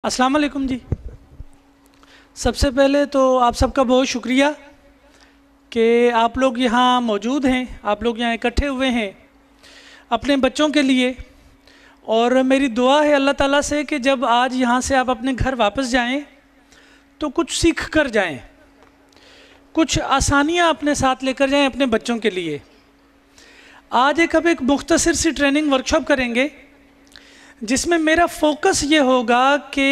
अस्सलाम वालेकुम जी। सबसे पहले तो आप सबका बहुत शुक्रिया कि आप लोग यहाँ मौजूद हैं, आप लोग यहाँ इकट्ठे हुए हैं अपने बच्चों के लिए। और मेरी दुआ है अल्लाह ताला से कि जब आज यहाँ से आप अपने घर वापस जाएं तो कुछ सीख कर जाएं, कुछ आसानियाँ अपने साथ लेकर जाएं अपने बच्चों के लिए। आज हम एक मुख्तसर सी ट्रेनिंग वर्कशॉप करेंगे जिसमें मेरा फोकस ये होगा कि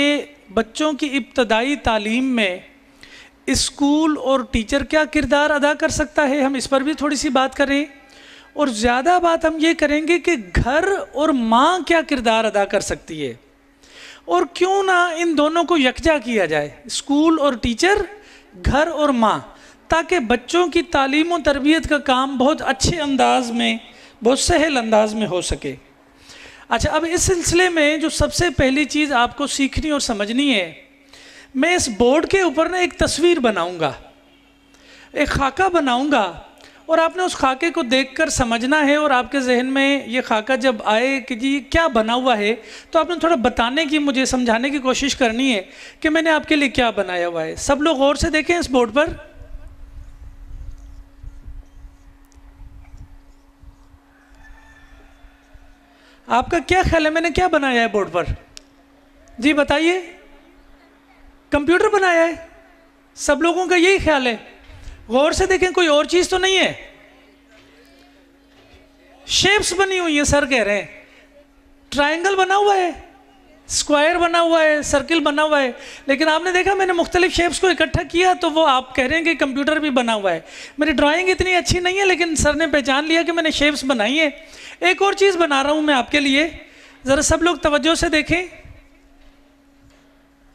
बच्चों की इब्तदाई तालीम में स्कूल और टीचर क्या किरदार अदा कर सकता है, हम इस पर भी थोड़ी सी बात करें। और ज़्यादा बात हम ये करेंगे कि घर और माँ क्या किरदार अदा कर सकती है और क्यों ना इन दोनों को यकजा किया जाए, स्कूल और टीचर, घर और माँ, ताकि बच्चों की तालीम और तरबियत का काम बहुत अच्छे अंदाज में, बहुत सहल अंदाज में हो सके। अच्छा, अब इस सिलसिले में जो सबसे पहली चीज़ आपको सीखनी और समझनी है, मैं इस बोर्ड के ऊपर ना एक तस्वीर बनाऊंगा, एक खाका बनाऊंगा और आपने उस खाके को देखकर समझना है। और आपके जहन में ये खाका जब आए कि जी क्या बना हुआ है, तो आपने थोड़ा बताने की, मुझे समझाने की कोशिश करनी है कि मैंने आपके लिए क्या बनाया हुआ है। सब लोग गौर से देखें इस बोर्ड पर। आपका क्या ख्याल है, मैंने क्या बनाया है बोर्ड पर? जी बताइए। कंप्यूटर बनाया है? सब लोगों का यही ख्याल है? गौर से देखें, कोई और चीज तो नहीं है? शेप्स बनी हुई है, सर कह रहे हैं। ट्रायंगल बना हुआ है, स्क्वायर बना हुआ है, सर्किल बना हुआ है। लेकिन आपने देखा मैंने मुख्तलिफ शेप्स को इकट्ठा किया तो वो आप कह रहे हैं कि कंप्यूटर भी बना हुआ है। मेरी ड्राइंग इतनी अच्छी नहीं है लेकिन सर ने पहचान लिया कि मैंने शेप्स बनाई है। एक और चीज़ बना रहा हूं मैं आपके लिए, ज़रा सब लोग तवज्जो से देखें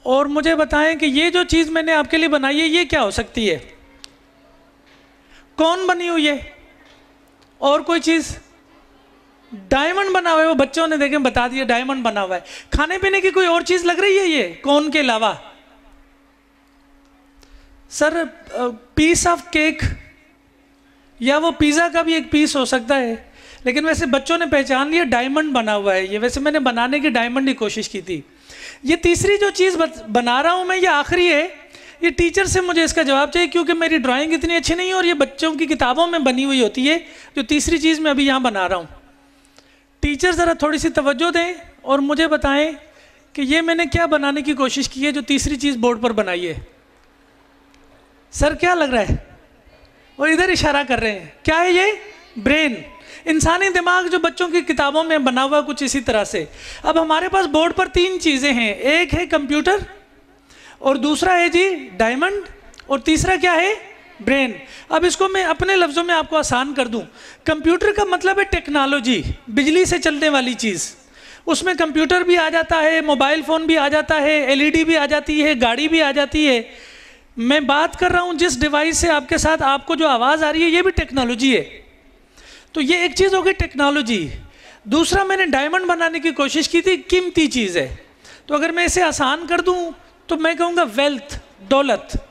और मुझे बताएं कि ये जो चीज़ मैंने आपके लिए बनाई है ये क्या हो सकती है? कौन बनी हुई है? और कोई चीज़? डायमंड बना हुआ है, वो बच्चों ने देखें बता दिया डायमंड बना हुआ है। खाने पीने की कोई और चीज़ लग रही है ये कौन के अलावा? सर पीस ऑफ केक या वो पिज़्ज़ा का भी एक पीस हो सकता है, लेकिन वैसे बच्चों ने पहचान लिया डायमंड बना हुआ है ये। वैसे मैंने बनाने की डायमंड की कोशिश की थी। ये तीसरी जो चीज़ बना रहा हूँ मैं, ये आखिरी है। ये टीचर से मुझे इसका जवाब चाहिए क्योंकि मेरी ड्राइंग इतनी अच्छी नहीं है और ये बच्चों की किताबों में बनी हुई होती है जो तीसरी चीज़ मैं अभी यहाँ बना रहा हूँ। टीचर ज़रा थोड़ी सी तवज्जो दें और मुझे बताएं कि ये मैंने क्या बनाने की कोशिश की है जो तीसरी चीज़ बोर्ड पर बनाई है। सर क्या लग रहा है? वो इधर इशारा कर रहे हैं, क्या है ये? ब्रेन, इंसानी दिमाग जो बच्चों की किताबों में बना हुआ कुछ इसी तरह से। अब हमारे पास बोर्ड पर तीन चीज़ें हैं, एक है कंप्यूटर और दूसरा है जी डायमंड और तीसरा क्या है? ब्रेन। अब इसको मैं अपने लफ्ज़ों में आपको आसान कर दूं। कंप्यूटर का मतलब है टेक्नोलॉजी, बिजली से चलने वाली चीज़। उसमें कंप्यूटर भी आ जाता है, मोबाइल फ़ोन भी आ जाता है, एलईडी भी आ जाती है, गाड़ी भी आ जाती है। मैं बात कर रहा हूँ जिस डिवाइस से आपके साथ आपको जो आवाज़ आ रही है ये भी टेक्नोलॉजी है। तो ये एक चीज़ हो गई टेक्नोलॉजी। दूसरा मैंने डायमंड बनाने की कोशिश की थी, कीमती चीज़ है। तो अगर मैं इसे आसान कर दूं तो मैं कहूँगा वेल्थ, दौलत।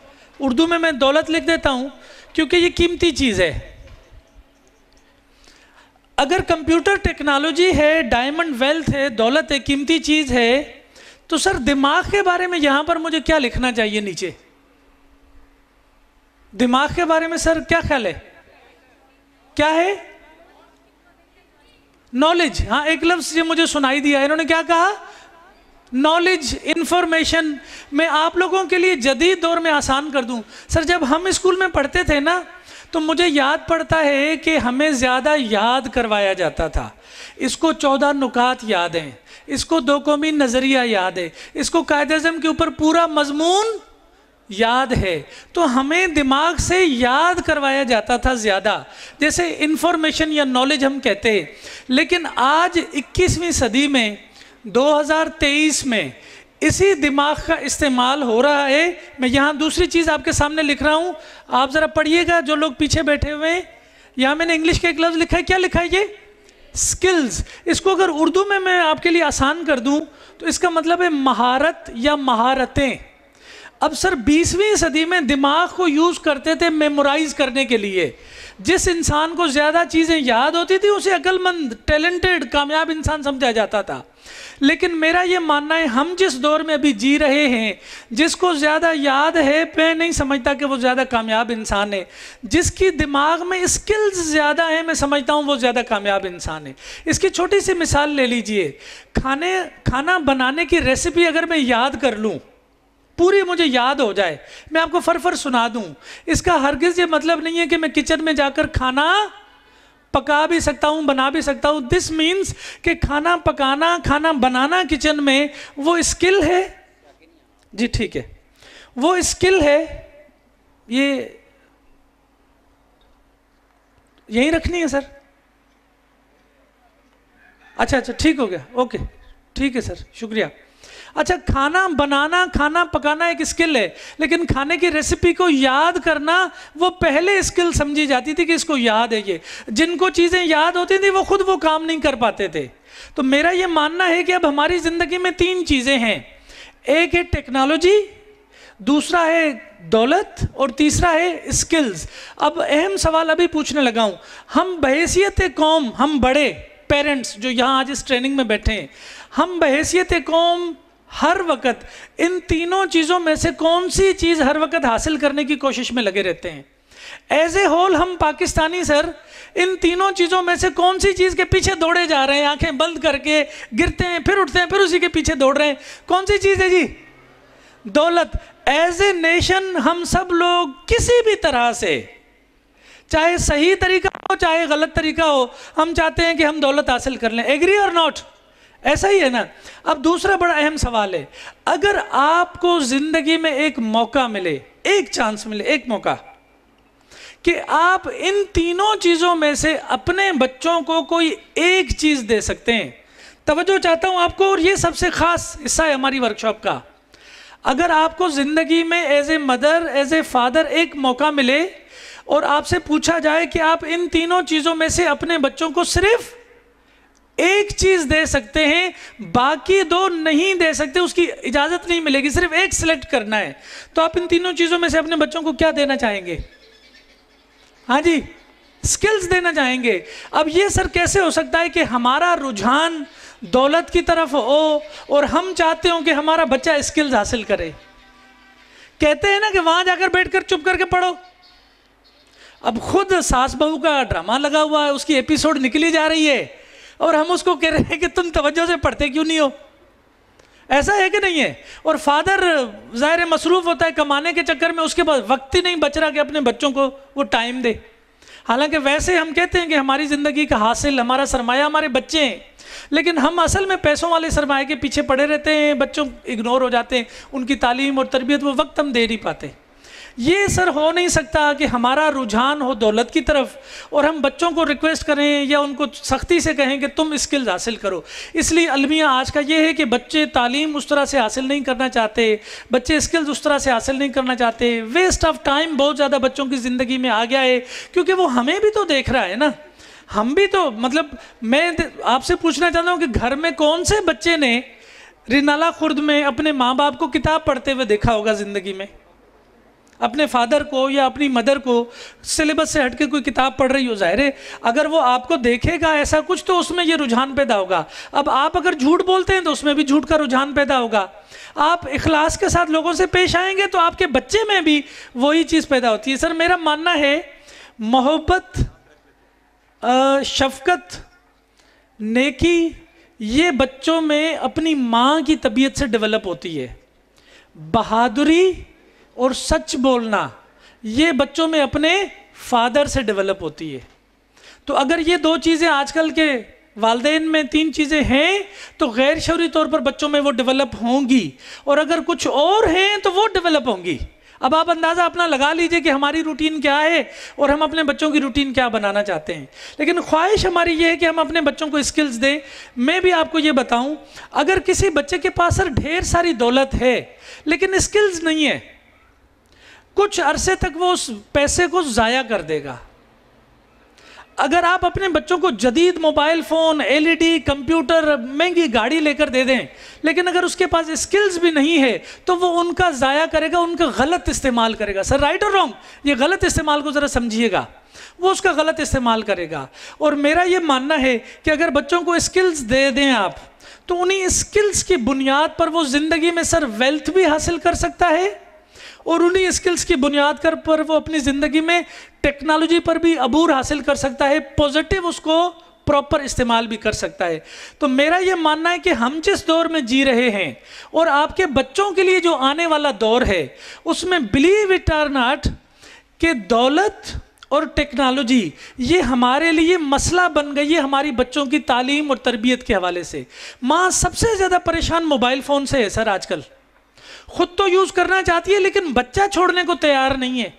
उर्दू में मैं दौलत लिख देता हूँ क्योंकि ये कीमती चीज़ है। अगर कंप्यूटर टेक्नोलॉजी है, डायमंड वेल्थ है, दौलत है, कीमती चीज़ है, तो सर दिमाग के बारे में यहाँ पर मुझे क्या लिखना चाहिए नीचे? दिमाग के बारे में सर क्या ख्याल है? क्या है? नॉलेज। हाँ, एक लफ्ज़ ये मुझे सुनाई दिया है, इन्होंने क्या कहा? Knowledge, information. मैं आप लोगों के लिए जदीद दौर में आसान कर दूं। सर जब हम स्कूल में पढ़ते थे ना तो मुझे याद पड़ता है कि हमें ज़्यादा याद करवाया जाता था। इसको 14 नुकात याद हैं, इसको 2 कौमी नज़रिया याद है, इसको कायदे-ए-आज़म के ऊपर पूरा मजमून याद है। तो हमें दिमाग से याद करवाया जाता था ज़्यादा, जैसे इंफॉर्मेशन या नॉलेज हम कहते हैं। लेकिन आज 21वीं सदी में 2023 में इसी दिमाग का इस्तेमाल हो रहा है। मैं यहाँ दूसरी चीज़ आपके सामने लिख रहा हूँ, आप ज़रा पढ़िएगा जो लोग पीछे बैठे हुए हैं। यहाँ मैंने इंग्लिश का एक लफ्ज़ लिखा है, क्या लिखा है ये? स्किल्स। इसको अगर उर्दू में मैं आपके लिए आसान कर दूँ तो इसका मतलब है महारत या महारतें। अब सर 20वीं सदी में दिमाग को यूज़ करते थे मेमोराइज करने के लिए, जिस इंसान को ज़्यादा चीज़ें याद होती थी उसे अक्लमंद, टैलेंटेड, कामयाब इंसान समझा जाता था। लेकिन मेरा ये मानना है, हम जिस दौर में अभी जी रहे हैं, जिसको ज़्यादा याद है, मैं नहीं समझता कि वो ज़्यादा कामयाब इंसान है। जिसकी दिमाग में स्किल्स ज़्यादा है, मैं समझता हूँ वो ज़्यादा कामयाब इंसान है। इसकी छोटी सी मिसाल ले लीजिए, खाना बनाने की रेसिपी अगर मैं याद कर लूँ, पूरी मुझे याद हो जाए, मैं आपको फर सुना दूं, इसका हरगिज़ ये मतलब नहीं है कि मैं किचन में जाकर खाना पका भी सकता हूं, बना भी सकता हूं। दिस मीन्स कि खाना पकाना, खाना बनाना किचन में वो स्किल है। जी ठीक है, वो स्किल है। ये यहीं रखनी है सर? अच्छा ठीक हो गया, ओके ठीक है सर, शुक्रिया। अच्छा, खाना बनाना, खाना पकाना एक स्किल है, लेकिन खाने की रेसिपी को याद करना वो पहले स्किल समझी जाती थी कि इसको याद है। ये जिनको चीज़ें याद होती थी वो खुद वो काम नहीं कर पाते थे। तो मेरा ये मानना है कि अब हमारी ज़िंदगी में 3 चीज़ें हैं, एक है टेक्नोलॉजी, दूसरा है दौलत और तीसरा है स्किल्स। अब अहम सवाल अभी पूछने लगा हूँ, हम बहैसियत कौम, हम बड़े पेरेंट्स जो यहाँ आज इस ट्रेनिंग में बैठे हैं, हम बहैसियत कौम हर वक्त इन तीनों चीज़ों में से कौन सी चीज़ हर वक्त हासिल करने की कोशिश में लगे रहते हैं? एज ए होल हम पाकिस्तानी सर इन तीनों चीज़ों में से कौन सी चीज़ के पीछे दौड़े जा रहे हैं? आंखें बंद करके गिरते हैं, फिर उठते हैं, फिर उसी के पीछे दौड़ रहे हैं। कौन सी चीज़ है जी? दौलत। एज ए नेशन हम सब लोग किसी भी तरह से, चाहे सही तरीका हो चाहे गलत तरीका हो, हम चाहते हैं कि हम दौलत हासिल कर लें। एग्री और नॉट? ऐसा ही है ना? अब दूसरा बड़ा अहम सवाल है, अगर आपको जिंदगी में एक मौका मिले, एक चांस मिले, एक मौका कि आप इन तीनों चीजों में से अपने बच्चों को कोई एक चीज दे सकते हैं, तवज्जो चाहता हूं आपको, और ये सबसे खास हिस्सा है हमारी वर्कशॉप का। अगर आपको जिंदगी में as a mother, as a father एक मौका मिले और आपसे पूछा जाए कि आप इन तीनों चीजों में से अपने बच्चों को सिर्फ एक चीज दे सकते हैं, बाकी 2 नहीं दे सकते, उसकी इजाजत नहीं मिलेगी, सिर्फ एक सिलेक्ट करना है, तो आप इन तीनों चीजों में से अपने बच्चों को क्या देना चाहेंगे? हाँ जी, स्किल्स देना चाहेंगे। अब ये सर कैसे हो सकता है कि हमारा रुझान दौलत की तरफ हो और हम चाहते हो कि हमारा बच्चा स्किल्स हासिल करे? कहते हैं ना कि वहां जाकर बैठकर चुप करके पढ़ो। अब खुद सास बहू का ड्रामा लगा हुआ है, उसकी एपिसोड निकली जा रही है और हम उसको कह रहे हैं कि तुम तवज्जो से पढ़ते क्यों नहीं हो? ऐसा है कि नहीं है? और फादर ज़ाहिर मसरूफ़ होता है कमाने के चक्कर में, उसके पास वक्त ही नहीं बच रहा कि अपने बच्चों को वो टाइम दे। हालांकि वैसे हम कहते हैं कि हमारी ज़िंदगी का हासिल, हमारा सरमाया हमारे बच्चे हैं, लेकिन हम असल में पैसों वाले सरमाए के पीछे पड़े रहते हैं, बच्चों इग्नोर हो जाते हैं, उनकी तालीम और तरबियत वो वक्त हम दे नहीं पाते। ये सर हो नहीं सकता कि हमारा रुझान हो दौलत की तरफ और हम बच्चों को रिक्वेस्ट करें या उनको सख्ती से कहें कि तुम स्किल्स हासिल करो। इसलिए अलमिया आज का ये है कि बच्चे तालीम उस तरह से हासिल नहीं करना चाहते, बच्चे स्किल्स उस तरह से हासिल नहीं करना चाहते। वेस्ट ऑफ टाइम बहुत ज़्यादा बच्चों की ज़िंदगी में आ गया है, क्योंकि वो हमें भी तो देख रहा है ना, हम भी तो, मतलब मैं आपसे पूछना चाहता हूँ कि घर में कौन से बच्चे ने रिनाला खुर्द में अपने माँ बाप को किताब पढ़ते हुए देखा होगा ज़िंदगी में? अपने फादर को या अपनी मदर को सिलेबस से हटके कोई किताब पढ़ रही हो, ज़ाहिर है अगर वो आपको देखेगा ऐसा कुछ तो उसमें ये रुझान पैदा होगा। अब आप अगर झूठ बोलते हैं तो उसमें भी झूठ का रुझान पैदा होगा। आप इखलास के साथ लोगों से पेश आएंगे तो आपके बच्चे में भी वही चीज़ पैदा होती है। सर मेरा मानना है मोहब्बत, शफकत, नेकी, ये बच्चों में अपनी माँ की तबीयत से डेवलप होती है। बहादुरी और सच बोलना ये बच्चों में अपने फादर से डेवलप होती है। तो अगर ये 2 चीज़ें आजकल के वालदेन में, 3 चीज़ें हैं तो गैर शौरी तौर पर बच्चों में वो डेवलप होंगी, और अगर कुछ और हैं तो वो डेवलप होंगी। अब आप अंदाज़ा अपना लगा लीजिए कि हमारी रूटीन क्या है और हम अपने बच्चों की रूटीन क्या बनाना चाहते हैं। लेकिन ख्वाहिश हमारी ये है कि हम अपने बच्चों को स्किल्स दें। मैं भी आपको ये बताऊं, अगर किसी बच्चे के पास सर ढेर सारी दौलत है लेकिन स्किल्स नहीं है, कुछ अरसे तक वो उस पैसे को ज़ाया कर देगा। अगर आप अपने बच्चों को जदीद मोबाइल फ़ोन, एलईडी, कंप्यूटर, महंगी गाड़ी लेकर दे दें, लेकिन अगर उसके पास स्किल्स भी नहीं है तो वो उनका ज़ाया करेगा, उनका गलत इस्तेमाल करेगा। सर राइट और रॉन्ग? ये गलत इस्तेमाल को ज़रा समझिएगा, वो उसका गलत इस्तेमाल करेगा। और मेरा ये मानना है कि अगर बच्चों को स्किल्स दे दें आप, तो उन्हीं स्किल्स की बुनियाद पर वो ज़िंदगी में सर वेल्थ भी हासिल कर सकता है, और उन्हीं स्किल्स की बुनियाद पर वो अपनी ज़िंदगी में टेक्नोलॉजी पर भी अबूर हासिल कर सकता है, पॉजिटिव उसको प्रॉपर इस्तेमाल भी कर सकता है। तो मेरा ये मानना है कि हम जिस दौर में जी रहे हैं और आपके बच्चों के लिए जो आने वाला दौर है, उसमें बिलीव इट और नॉट कि दौलत और टेक्नोलॉजी ये हमारे लिए मसला बन गई है हमारी बच्चों की तालीम और तरबियत के हवाले से। माँ सबसे ज़्यादा परेशान मोबाइल फ़ोन से है सर आजकल। खुद तो यूज़ करना चाहती है लेकिन बच्चा छोड़ने को तैयार नहीं है।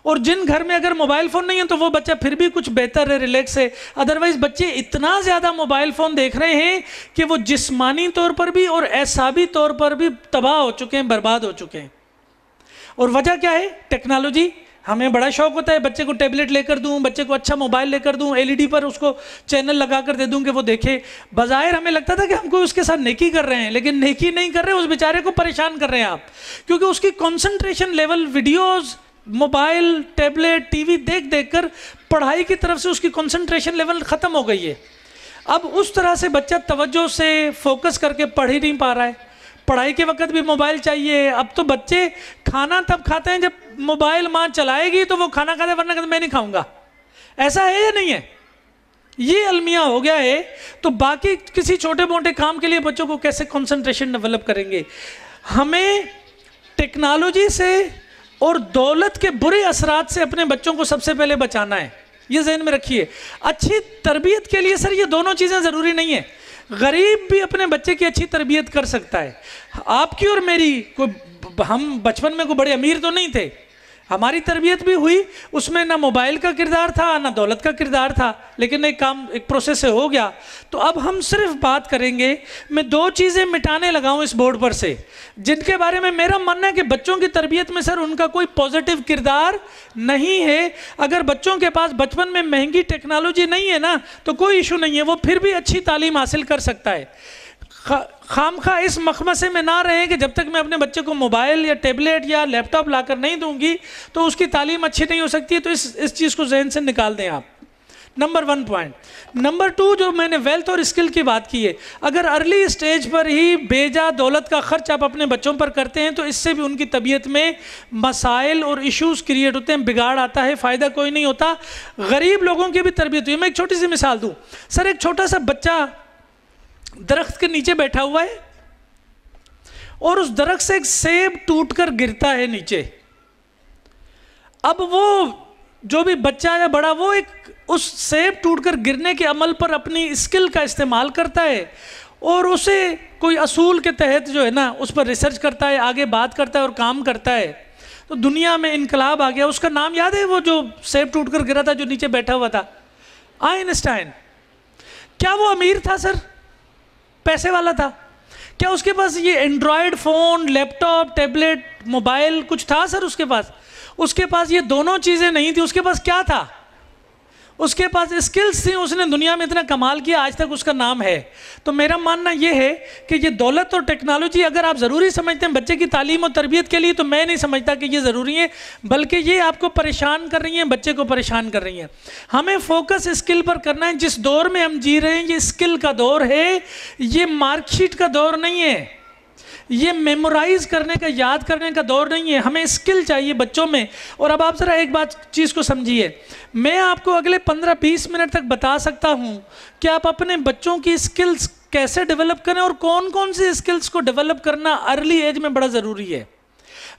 और जिन घर में अगर मोबाइल फ़ोन नहीं है तो वो बच्चा फिर भी कुछ बेहतर है, रिलैक्स है। अदरवाइज़ बच्चे इतना ज़्यादा मोबाइल फ़ोन देख रहे हैं कि वो जिस्मानी तौर पर भी और एसाबी तौर पर भी तबाह हो चुके हैं, बर्बाद हो चुके हैं। और वजह क्या है? टेक्नोलॉजी। हमें बड़ा शौक होता है बच्चे को टैबलेट लेकर दूं, बच्चे को अच्छा मोबाइल लेकर दूं, एलईडी पर उसको चैनल लगा कर दे दूं कि वो देखे। बज़ाहिर हमें लगता था कि हमको उसके साथ नेकी कर रहे हैं, लेकिन नेकी नहीं कर रहे, उस बेचारे को परेशान कर रहे हैं आप। क्योंकि उसकी concentration level videos, mobile, tablet, TV देख देख कर पढ़ाई की तरफ से उसकी कंसंट्रेशन लेवल ख़त्म हो गई है। अब उस तरह से बच्चा तवज्जो से फोकस करके पढ़ ही नहीं पा रहा है। पढ़ाई के वक्त भी मोबाइल चाहिए। अब तो बच्चे खाना तब खाते हैं जब मोबाइल माँ चलाएगी तो वो खाना खाते, वरना कहते मैं नहीं खाऊंगा। ऐसा है या नहीं है? ये अलमिया हो गया है। तो बाकी किसी छोटे मोटे काम के लिए बच्चों को कैसे कंसंट्रेशन डेवलप करेंगे? हमें टेक्नोलॉजी से और दौलत के बुरे असरात से अपने बच्चों को सबसे पहले बचाना है। ये ज़हन में रखिए। अच्छी तरबियत के लिए सर ये दोनों चीज़ें ज़रूरी नहीं है। गरीब भी अपने बच्चे की अच्छी तरबियत कर सकता है। आपकी और मेरी हम बचपन में कोई बड़े अमीर तो नहीं थे, हमारी तरबियत भी हुई, उसमें ना मोबाइल का किरदार था ना दौलत का किरदार था, लेकिन एक काम एक प्रोसेस से हो गया। तो अब हम सिर्फ बात करेंगे, मैं दो चीज़ें मिटाने लगा हूँ इस बोर्ड पर से, जिनके बारे में मेरा मानना है कि बच्चों की तरबियत में सर उनका कोई पॉजिटिव किरदार नहीं है। अगर बच्चों के पास बचपन में महंगी टेक्नोलॉजी नहीं है ना तो कोई इशू नहीं है, वो फिर भी अच्छी तालीम हासिल कर सकता है। खामखा इस मखमसे में ना रहें कि जब तक मैं अपने बच्चे को मोबाइल या टैबलेट या लैपटॉप लाकर नहीं दूंगी तो उसकी तालीम अच्छी नहीं हो सकती है। तो इस चीज़ को जहन से निकाल दें आप। Number 1 point. नंबर 2, जो मैंने वेल्थ और स्किल की बात की है, अगर अर्ली स्टेज पर ही बेजा दौलत का खर्च आप अपने बच्चों पर करते हैं तो इससे भी उनकी तबीयत में मसाइल और इश्यूज क्रिएट होते हैं, बिगाड़ आता है, फ़ायदा कोई नहीं होता। गरीब लोगों की भी तरबियत हुई है। मैं एक छोटी सी मिसाल दूँ सर। एक छोटा सा बच्चा दरख्त के नीचे बैठा हुआ है और उस दरख्त से एक सेब टूटकर गिरता है नीचे। अब वो जो भी बच्चा या बड़ा वो एक उस सेब टूटकर गिरने के अमल पर अपनी स्किल का इस्तेमाल करता है और उसे कोई असूल के तहत जो है ना उस पर रिसर्च करता है, आगे बात करता है और काम करता है। तो दुनिया में इनकलाब आ गया। उसका नाम याद है? वो जो सेब टूटकर गिरा था, जो नीचे बैठा हुआ था, आइंस्टाइन। क्या वो अमीर था सर? पैसे वाला था? क्या उसके पास ये Android phone, laptop, tablet, mobile कुछ था सर उसके पास? उसके पास ये दोनों चीज़ें नहीं थी। उसके पास क्या था? उसके पास स्किल्स थी। उसने दुनिया में इतना कमाल किया, आज तक उसका नाम है। तो मेरा मानना ये है कि ये दौलत और टेक्नोलॉजी अगर आप ज़रूरी समझते हैं बच्चे की तालीम और तरबियत के लिए, तो मैं नहीं समझता कि ये ज़रूरी है, बल्कि ये आपको परेशान कर रही हैं, बच्चे को परेशान कर रही हैं। हमें फोकस स्किल पर करना है। जिस दौर में हम जी रहे हैं ये स्किल का दौर है, ये मार्कशीट का दौर नहीं है, ये मेमोराइज करने का, याद करने का दौर नहीं है। हमें स्किल चाहिए बच्चों में। और अब आप ज़रा एक बात चीज़ को समझिए, मैं आपको अगले 15-20 मिनट तक बता सकता हूँ कि आप अपने बच्चों की स्किल्स कैसे डेवलप करें और कौन कौन सी स्किल्स को डेवलप करना अर्ली एज में बड़ा ज़रूरी है।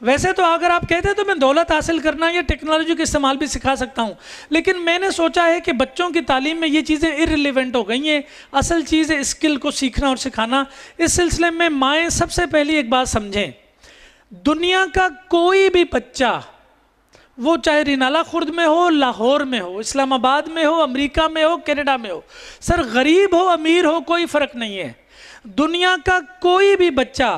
वैसे तो अगर आप कहते हैं तो मैं दौलत हासिल करना या टेक्नोलॉजी का इस्तेमाल भी सिखा सकता हूँ, लेकिन मैंने सोचा है कि बच्चों की तालीम में ये चीज़ें इररिलेवेंट हो गई हैं। असल चीज़ है स्किल को सीखना और सिखाना। इस सिलसिले में माएँ सबसे पहली एक बात समझें, दुनिया का कोई भी बच्चा, वो चाहे रिनाला खुर्द में हो, लाहौर में हो, इस्लामाबाद में हो, अमेरिका में हो, कनाडा में हो, सर गरीब हो अमीर हो कोई फ़र्क नहीं है, दुनिया का कोई भी बच्चा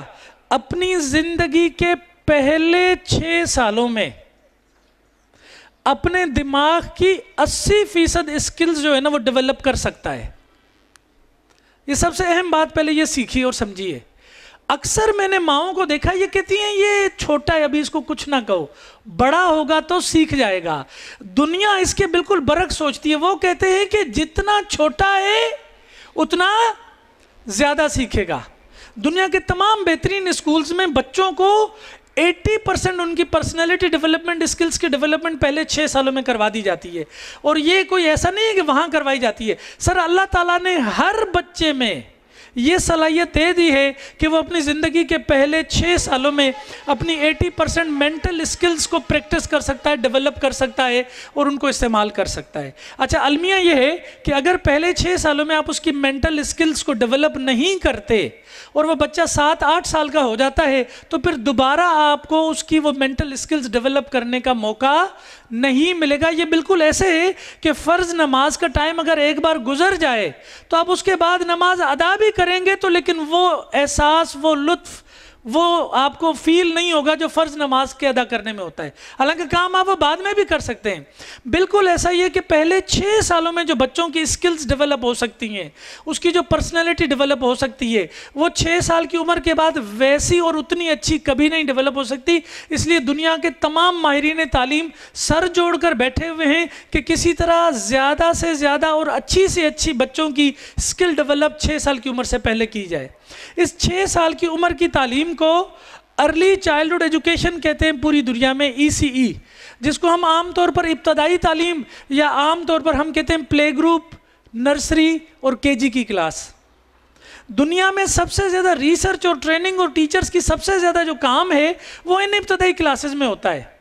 अपनी ज़िंदगी के पहले 6 सालों में अपने दिमाग की 80% स्किल्स जो है ना वो डेवलप कर सकता है। ये सबसे अहम बात पहले ये सीखिए और समझिए। अक्सर मैंने माओं को देखा, ये कहती हैं ये छोटा है अभी इसको कुछ ना कहो, बड़ा होगा तो सीख जाएगा। दुनिया इसके बिल्कुल बरक सोचती है। वो कहते हैं कि जितना छोटा है उतना ज्यादा सीखेगा। दुनिया के तमाम बेहतरीन स्कूल्स में बच्चों को 80% उनकी पर्सनैलिटी डेवलपमेंट, स्किल्स की डेवलपमेंट पहले 6 सालों में करवा दी जाती है। और ये कोई ऐसा नहीं है कि वहां करवाई जाती है। सर, अल्लाह ताला ने हर बच्चे में ये सलाहियत दे दी है कि वो अपनी ज़िंदगी के पहले 6 सालों में अपनी 80% मेंटल स्किल्स को प्रैक्टिस कर सकता है, डेवलप कर सकता है और उनको इस्तेमाल कर सकता है। अच्छा, अलमिया ये है कि अगर पहले 6 सालों में आप उसकी मेंटल स्किल्स को डेवलप नहीं करते और वो बच्चा 7-8 साल का हो जाता है, तो फिर दोबारा आपको उसकी वो मेंटल स्किल्स डेवलप करने का मौका नहीं मिलेगा। ये बिल्कुल ऐसे है कि फ़र्ज़ नमाज का टाइम अगर एक बार गुजर जाए तो आप उसके बाद नमाज अदा भी करेंगे तो लेकिन वो एहसास, वो लुत्फ़, वो आपको फील नहीं होगा जो फ़र्ज़ नमाज के अदा करने में होता है। हालांकि काम आप वो बाद में भी कर सकते हैं। बिल्कुल ऐसा ही है कि पहले 6 सालों में जो बच्चों की स्किल्स डेवलप हो सकती हैं, उसकी जो पर्सनैलिटी डेवलप हो सकती है, वो 6 साल की उम्र के बाद वैसी और उतनी अच्छी कभी नहीं डेवलप हो सकती। इसलिए दुनिया के तमाम माहिरीन तालीम सर जोड़कर बैठे हुए हैं कि किसी तरह ज़्यादा से ज़्यादा और अच्छी से अच्छी बच्चों की स्किल डेवलप 6 साल की उम्र से पहले की जाए। इस 6 साल की उम्र की तालीम को अर्ली चाइल्डहुड एजुकेशन कहते हैं पूरी दुनिया में, ECE, जिसको हम आमतौर पर इब्तदाई तालीम या आमतौर पर हम कहते हैं प्ले ग्रुप, नर्सरी और KG की क्लास। दुनिया में सबसे ज़्यादा रिसर्च और ट्रेनिंग और टीचर्स की सबसे ज़्यादा जो काम है वो इन इब्तदाई क्लासेस में होता है।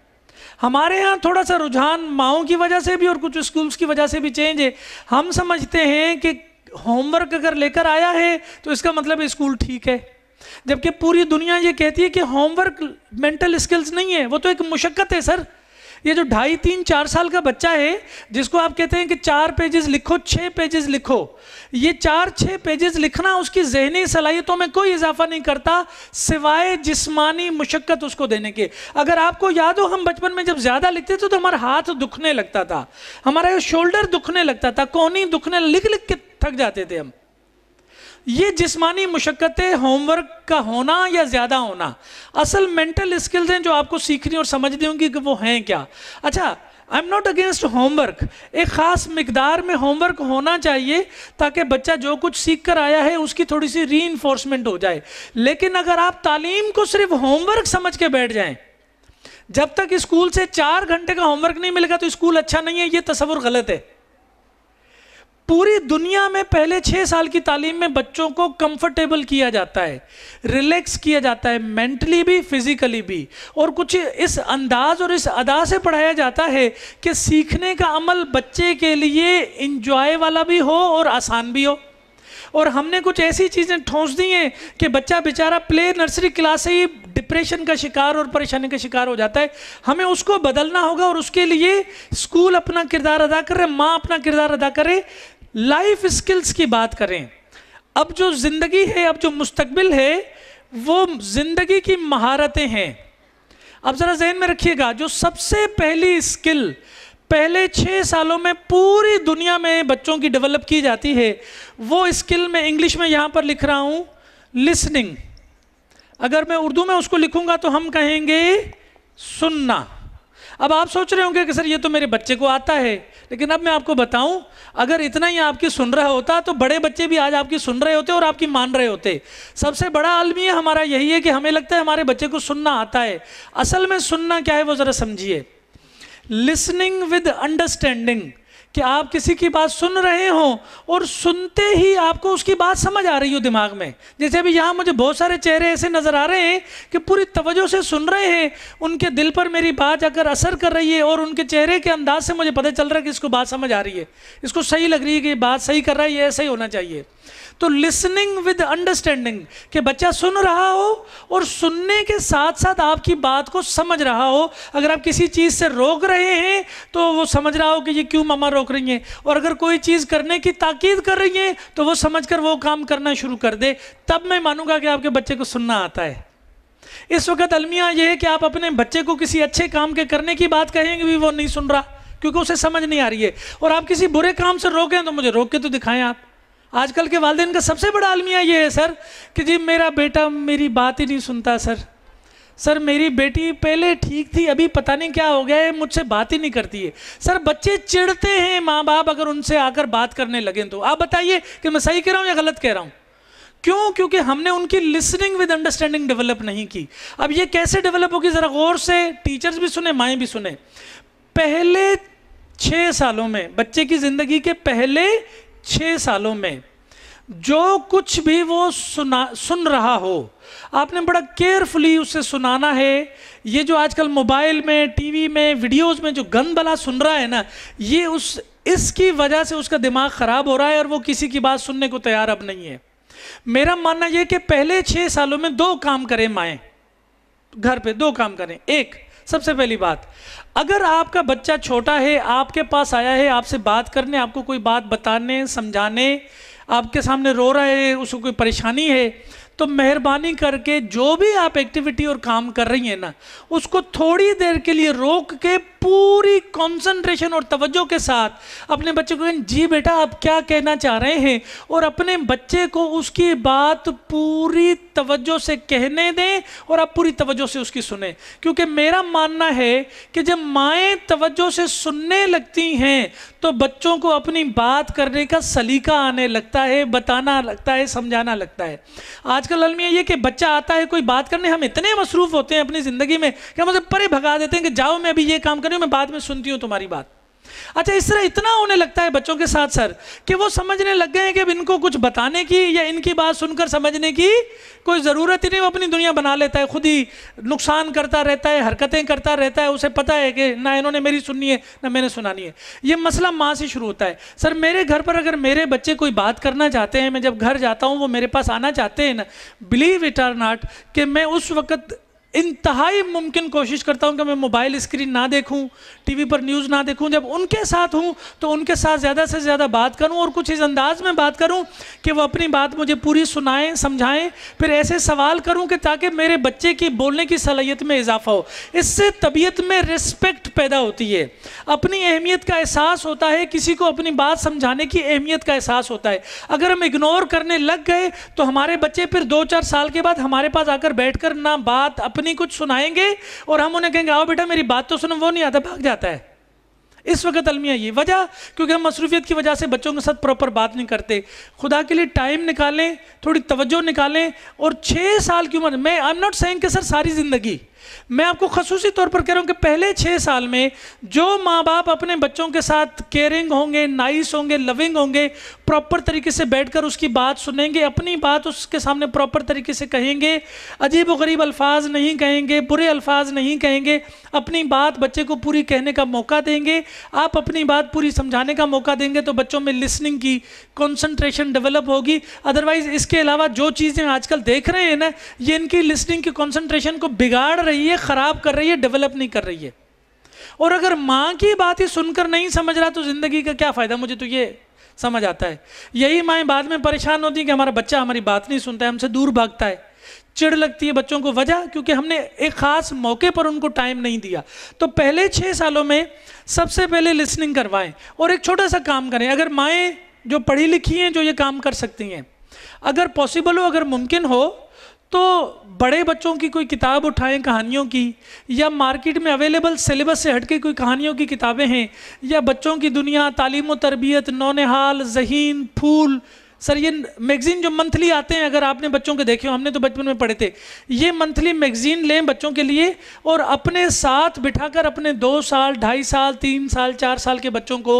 हमारे यहाँ थोड़ा सा रुझान माओं की वजह से भी और कुछ स्कूल्स की वजह से भी चेंज है। हम समझते हैं कि होमवर्क अगर लेकर आया है तो इसका मतलब स्कूल ठीक है, जबकि पूरी दुनिया ये कहती है कि होमवर्क मेंटल स्किल्स नहीं है, वो तो एक मुशक्कत है। सर, ये जो 2.5, 3, 4 साल का बच्चा है जिसको आप कहते हैं कि 4 पेजेस लिखो, 6 पेजेस लिखो, ये 4-6 पेजेस लिखना उसकी जहनी सलाहियतों में कोई इजाफा नहीं करता सिवाय जिस्मानी मुशक्कत उसको देने के। अगर आपको याद हो, हम बचपन में जब ज़्यादा लिखते थे तो हमारा हाथ दुखने लगता था, हमारा शोल्डर दुखने लगता था, कोहनी दुखने, लिख लिख के थक जाते थे हम। ये जिस्मानी मुशक्कतें, होमवर्क का होना या ज़्यादा होना, असल मेंटल स्किल्स हैं जो आपको सीखनी और समझनी होंगी कि वो हैं क्या। अच्छा, I am not against homework, एक ख़ास मिकदार में होमवर्क होना चाहिए ताकि बच्चा जो कुछ सीख कर आया है उसकी थोड़ी सी रीइंफोर्समेंट हो जाए। लेकिन अगर आप तालीम को सिर्फ होमवर्क समझ के बैठ जाएं, जब तक स्कूल से 4 घंटे का होमवर्क नहीं मिलेगा तो स्कूल अच्छा नहीं है, ये तसव्वुर गलत है। पूरी दुनिया में पहले 6 साल की तालीम में बच्चों को कंफर्टेबल किया जाता है, रिलैक्स किया जाता है, मेंटली भी फिजिकली भी, और कुछ इस अंदाज और इस अदा से पढ़ाया जाता है कि सीखने का अमल बच्चे के लिए इंजॉय वाला भी हो और आसान भी हो। और हमने कुछ ऐसी चीज़ें ठोंस दी हैं कि बच्चा बेचारा प्ले नर्सरी क्लास से ही डिप्रेशन का शिकार और परेशानी का शिकार हो जाता है। हमें उसको बदलना होगा और उसके लिए स्कूल अपना किरदार अदा करे, माँ अपना किरदार अदा करे, लाइफ स्किल्स की बात करें। अब जो ज़िंदगी है, अब जो मुस्तकबिल है, वो ज़िंदगी की महारतें हैं। अब ज़रा जहन में रखिएगा, जो सबसे पहली स्किल पहले 6 सालों में पूरी दुनिया में बच्चों की डेवलप की जाती है, वो स्किल मैं इंग्लिश में यहाँ पर लिख रहा हूँ लिसनिंग। अगर मैं उर्दू में उसको लिखूँगा तो हम कहेंगे सुनना। अब आप सोच रहे होंगे कि सर ये तो मेरे बच्चे को आता है, लेकिन अब मैं आपको बताऊं, अगर इतना ही आपकी सुन रहा होता तो बड़े बच्चे भी आज आपकी सुन रहे होते और आपकी मान रहे होते। सबसे बड़ा अलमिया हमारा यही है कि हमें लगता है हमारे बच्चे को सुनना आता है। असल में सुनना क्या है वो ज़रा समझिए। लिसनिंग विद अंडरस्टैंडिंग, कि आप किसी की बात सुन रहे हो और सुनते ही आपको उसकी बात समझ आ रही हो दिमाग में। जैसे अभी यहाँ मुझे बहुत सारे चेहरे ऐसे नज़र आ रहे हैं कि पूरी तवज्जो से सुन रहे हैं, उनके दिल पर मेरी बात जाकर असर कर रही है और उनके चेहरे के अंदाज से मुझे पता चल रहा है कि इसको बात समझ आ रही है, इसको सही लग रही है कि ये बात सही कर रहा है, ये ऐसा ही होना चाहिए। तो लिसनिंग विद अंडरस्टैंडिंग, कि बच्चा सुन रहा हो और सुनने के साथ साथ आपकी बात को समझ रहा हो। अगर आप किसी चीज़ से रोक रहे हैं तो वो समझ रहा हो कि ये क्यों मम्मा रोक रही हैं, और अगर कोई चीज़ करने की ताकीद कर रही है तो वो समझकर वो काम करना शुरू कर दे, तब मैं मानूंगा कि आपके बच्चे को सुनना आता है। इस वक्त अलमिया ये है कि आप अपने बच्चे को किसी अच्छे काम के करने की बात कहेंगे भी वो नहीं सुन रहा, क्योंकि उसे समझ नहीं आ रही है। और आप किसी बुरे काम से रोकें तो मुझे रोक के तो दिखाएं आप। आजकल के वालिदैन का सबसे बड़ा अलमिया ये है सर कि जी मेरा बेटा मेरी बात ही नहीं सुनता सर मेरी बेटी पहले ठीक थी, अभी पता नहीं क्या हो गया है, मुझसे बात ही नहीं करती है। सर बच्चे चिढ़ते हैं माँ बाप अगर उनसे आकर बात करने लगे तो। आप बताइए कि मैं सही कह रहा हूँ या गलत कह रहा हूँ? क्यों? क्योंकि हमने उनकी लिसनिंग विद अंडरस्टैंडिंग डेवलप नहीं की। अब ये कैसे डेवलप होगी जरा गौर से टीचर्स भी सुने, माएँ भी सुने। पहले 6 सालों में, बच्चे की जिंदगी के पहले 6 सालों में जो कुछ भी वो सुन रहा हो, आपने बड़ा केयरफुली उससे सुनाना है। ये जो आजकल मोबाइल में, टीवी में, वीडियोस में जो गंद भला सुन रहा है ना, ये इसकी वजह से उसका दिमाग खराब हो रहा है और वो किसी की बात सुनने को तैयार अब नहीं है। मेरा मानना यह कि पहले 6 सालों में 2 काम करें माएँ, घर पे 2 काम करें। एक, सबसे पहली बात, अगर आपका बच्चा छोटा है, आपके पास आया है आपसे बात करने, आपको कोई बात बताने, समझाने, आपके सामने रो रहा है, उसको कोई परेशानी है, तो मेहरबानी करके जो भी आप एक्टिविटी और काम कर रही हैं ना, उसको थोड़ी देर के लिए रोक के पूरी कंसंट्रेशन और तवज्जो के साथ अपने बच्चे को कहें, जी बेटा आप क्या कहना चाह रहे हैं, और अपने बच्चे को उसकी बात पूरी तवज्जो से कहने दें और आप पूरी तवज्जो से उसकी सुने। क्योंकि मेरा मानना है कि जब माएँ तवज्जो से सुनने लगती हैं तो बच्चों को अपनी बात करने का सलीका आने लगता है, बताना लगता है, समझाना लगता है। आजकल अलमिया ये कि बच्चा आता है कोई बात करने, हम इतने मसरूफ होते हैं अपनी ज़िंदगी में कि हम उसे परे भगा देते हैं कि जाओ मैं अभी ये काम कर रही हूँ, मैं बाद में सुनती हूँ तुम्हारी बात। अच्छा, इस तरह इतना होने लगता है बच्चों के साथ सर कि वो समझने लग गए हैं कि अब इनको कुछ बताने की या इनकी बात सुनकर समझने की कोई ज़रूरत ही नहीं। वो अपनी दुनिया बना लेता है, खुद ही नुकसान करता रहता है, हरकतें करता रहता है। उसे पता है कि ना इन्होंने मेरी सुननी है ना मैंने सुनानी है। ये मसला माँ से शुरू होता है। सर मेरे घर पर अगर मेरे बच्चे कोई बात करना चाहते हैं, मैं जब घर जाता हूँ वो मेरे पास आना चाहते हैं ना, बिलीव इट और नॉट कि मैं उस वक्त इंतहाई मुमकिन कोशिश करता हूं कि मैं मोबाइल स्क्रीन ना देखूं, टीवी पर न्यूज़ ना देखूं। जब उनके साथ हूं तो उनके साथ ज़्यादा से ज़्यादा बात करूं और कुछ इस अंदाज में बात करूं कि वो अपनी बात मुझे पूरी सुनाएं, समझाएं, फिर ऐसे सवाल करूं कि ताकि मेरे बच्चे की बोलने की सलाहियत में इजाफा हो। इससे तबीयत में रिस्पेक्ट पैदा होती है, अपनी अहमियत का एहसास होता है, किसी को अपनी बात समझाने की अहमियत का एहसास होता है। अगर हम इग्नोर करने लग गए तो हमारे बच्चे फिर 2-4 साल के बाद हमारे पास आकर बैठकर ना बात अपनी कुछ सुनाएंगे और हम उन्हें कहेंगे आओ बेटा मेरी बात तो सुनो, वो नहीं आता, भाग जाता है। इस वक्त अलमिया ये वजह, क्योंकि हम मसरूफियत की वजह से बच्चों के साथ प्रॉपर बात नहीं करते। खुदा के लिए टाइम निकालें, थोड़ी तवज्जो निकालें। और 6 साल की उम्र में, आई एम नॉट सेइंग कि सर सारी जिंदगी, मैं आपको खसूसी तौर पर कह रहा हूं कि पहले 6 साल में जो माँ बाप अपने बच्चों के साथ केयरिंग होंगे, नाइस होंगे, लविंग होंगे, प्रॉपर तरीके से बैठकर उसकी बात सुनेंगे, अपनी बात उसके सामने प्रॉपर तरीके से कहेंगे, अजीब व गरीब अल्फाज नहीं कहेंगे, बुरे अल्फाज नहीं कहेंगे, अपनी बात बच्चे को पूरी कहने का मौका देंगे, आप अपनी बात पूरी समझाने का मौका देंगे, तो बच्चों में लिसनिंग की कॉन्सेंट्रेशन डेवलप होगी। अदरवाइज इसके अलावा जो चीज़ें आजकल देख रहे हैं ना, ये इनकी लिसनिंग की कॉन्सेंट्रेशन को बिगाड़ रही है, खराब कर रही है, डेवलप नहीं कर रही है। और अगर माँ की बात ही सुनकर नहीं समझ रहा तो जिंदगी का क्या फायदा? मुझे तो ये समझ आता है। यही माएँ बाद में परेशान होती है कि हमारा बच्चा हमारी बात नहीं सुनता है, हमसे दूर भागता है, चिढ़ लगती है बच्चों को। वजह क्योंकि हमने एक खास मौके पर उनको टाइम नहीं दिया। तो पहले 6 सालों में सबसे पहले लिसनिंग करवाएं। और एक छोटा सा काम करें, अगर माएँ जो पढ़ी लिखी हैं जो ये काम कर सकती हैं, अगर पॉसिबल हो, अगर मुमकिन हो, तो बड़े बच्चों की कोई किताब उठाएं कहानियों की, या मार्केट में अवेलेबल सिलेबस से हटके कोई कहानियों की किताबें हैं, या बच्चों की दुनिया, तालीम व तरबियत, नौनिहाल, ज़हीन, फूल, सर ये मैगज़ीन जो मंथली आते हैं, अगर आपने बच्चों के देखे हो, हमने तो बचपन में पढ़े थे, ये मंथली मैगज़ीन लें बच्चों के लिए और अपने साथ बिठाकर अपने 2 साल, 2.5 साल, 3 साल, 4 साल के बच्चों को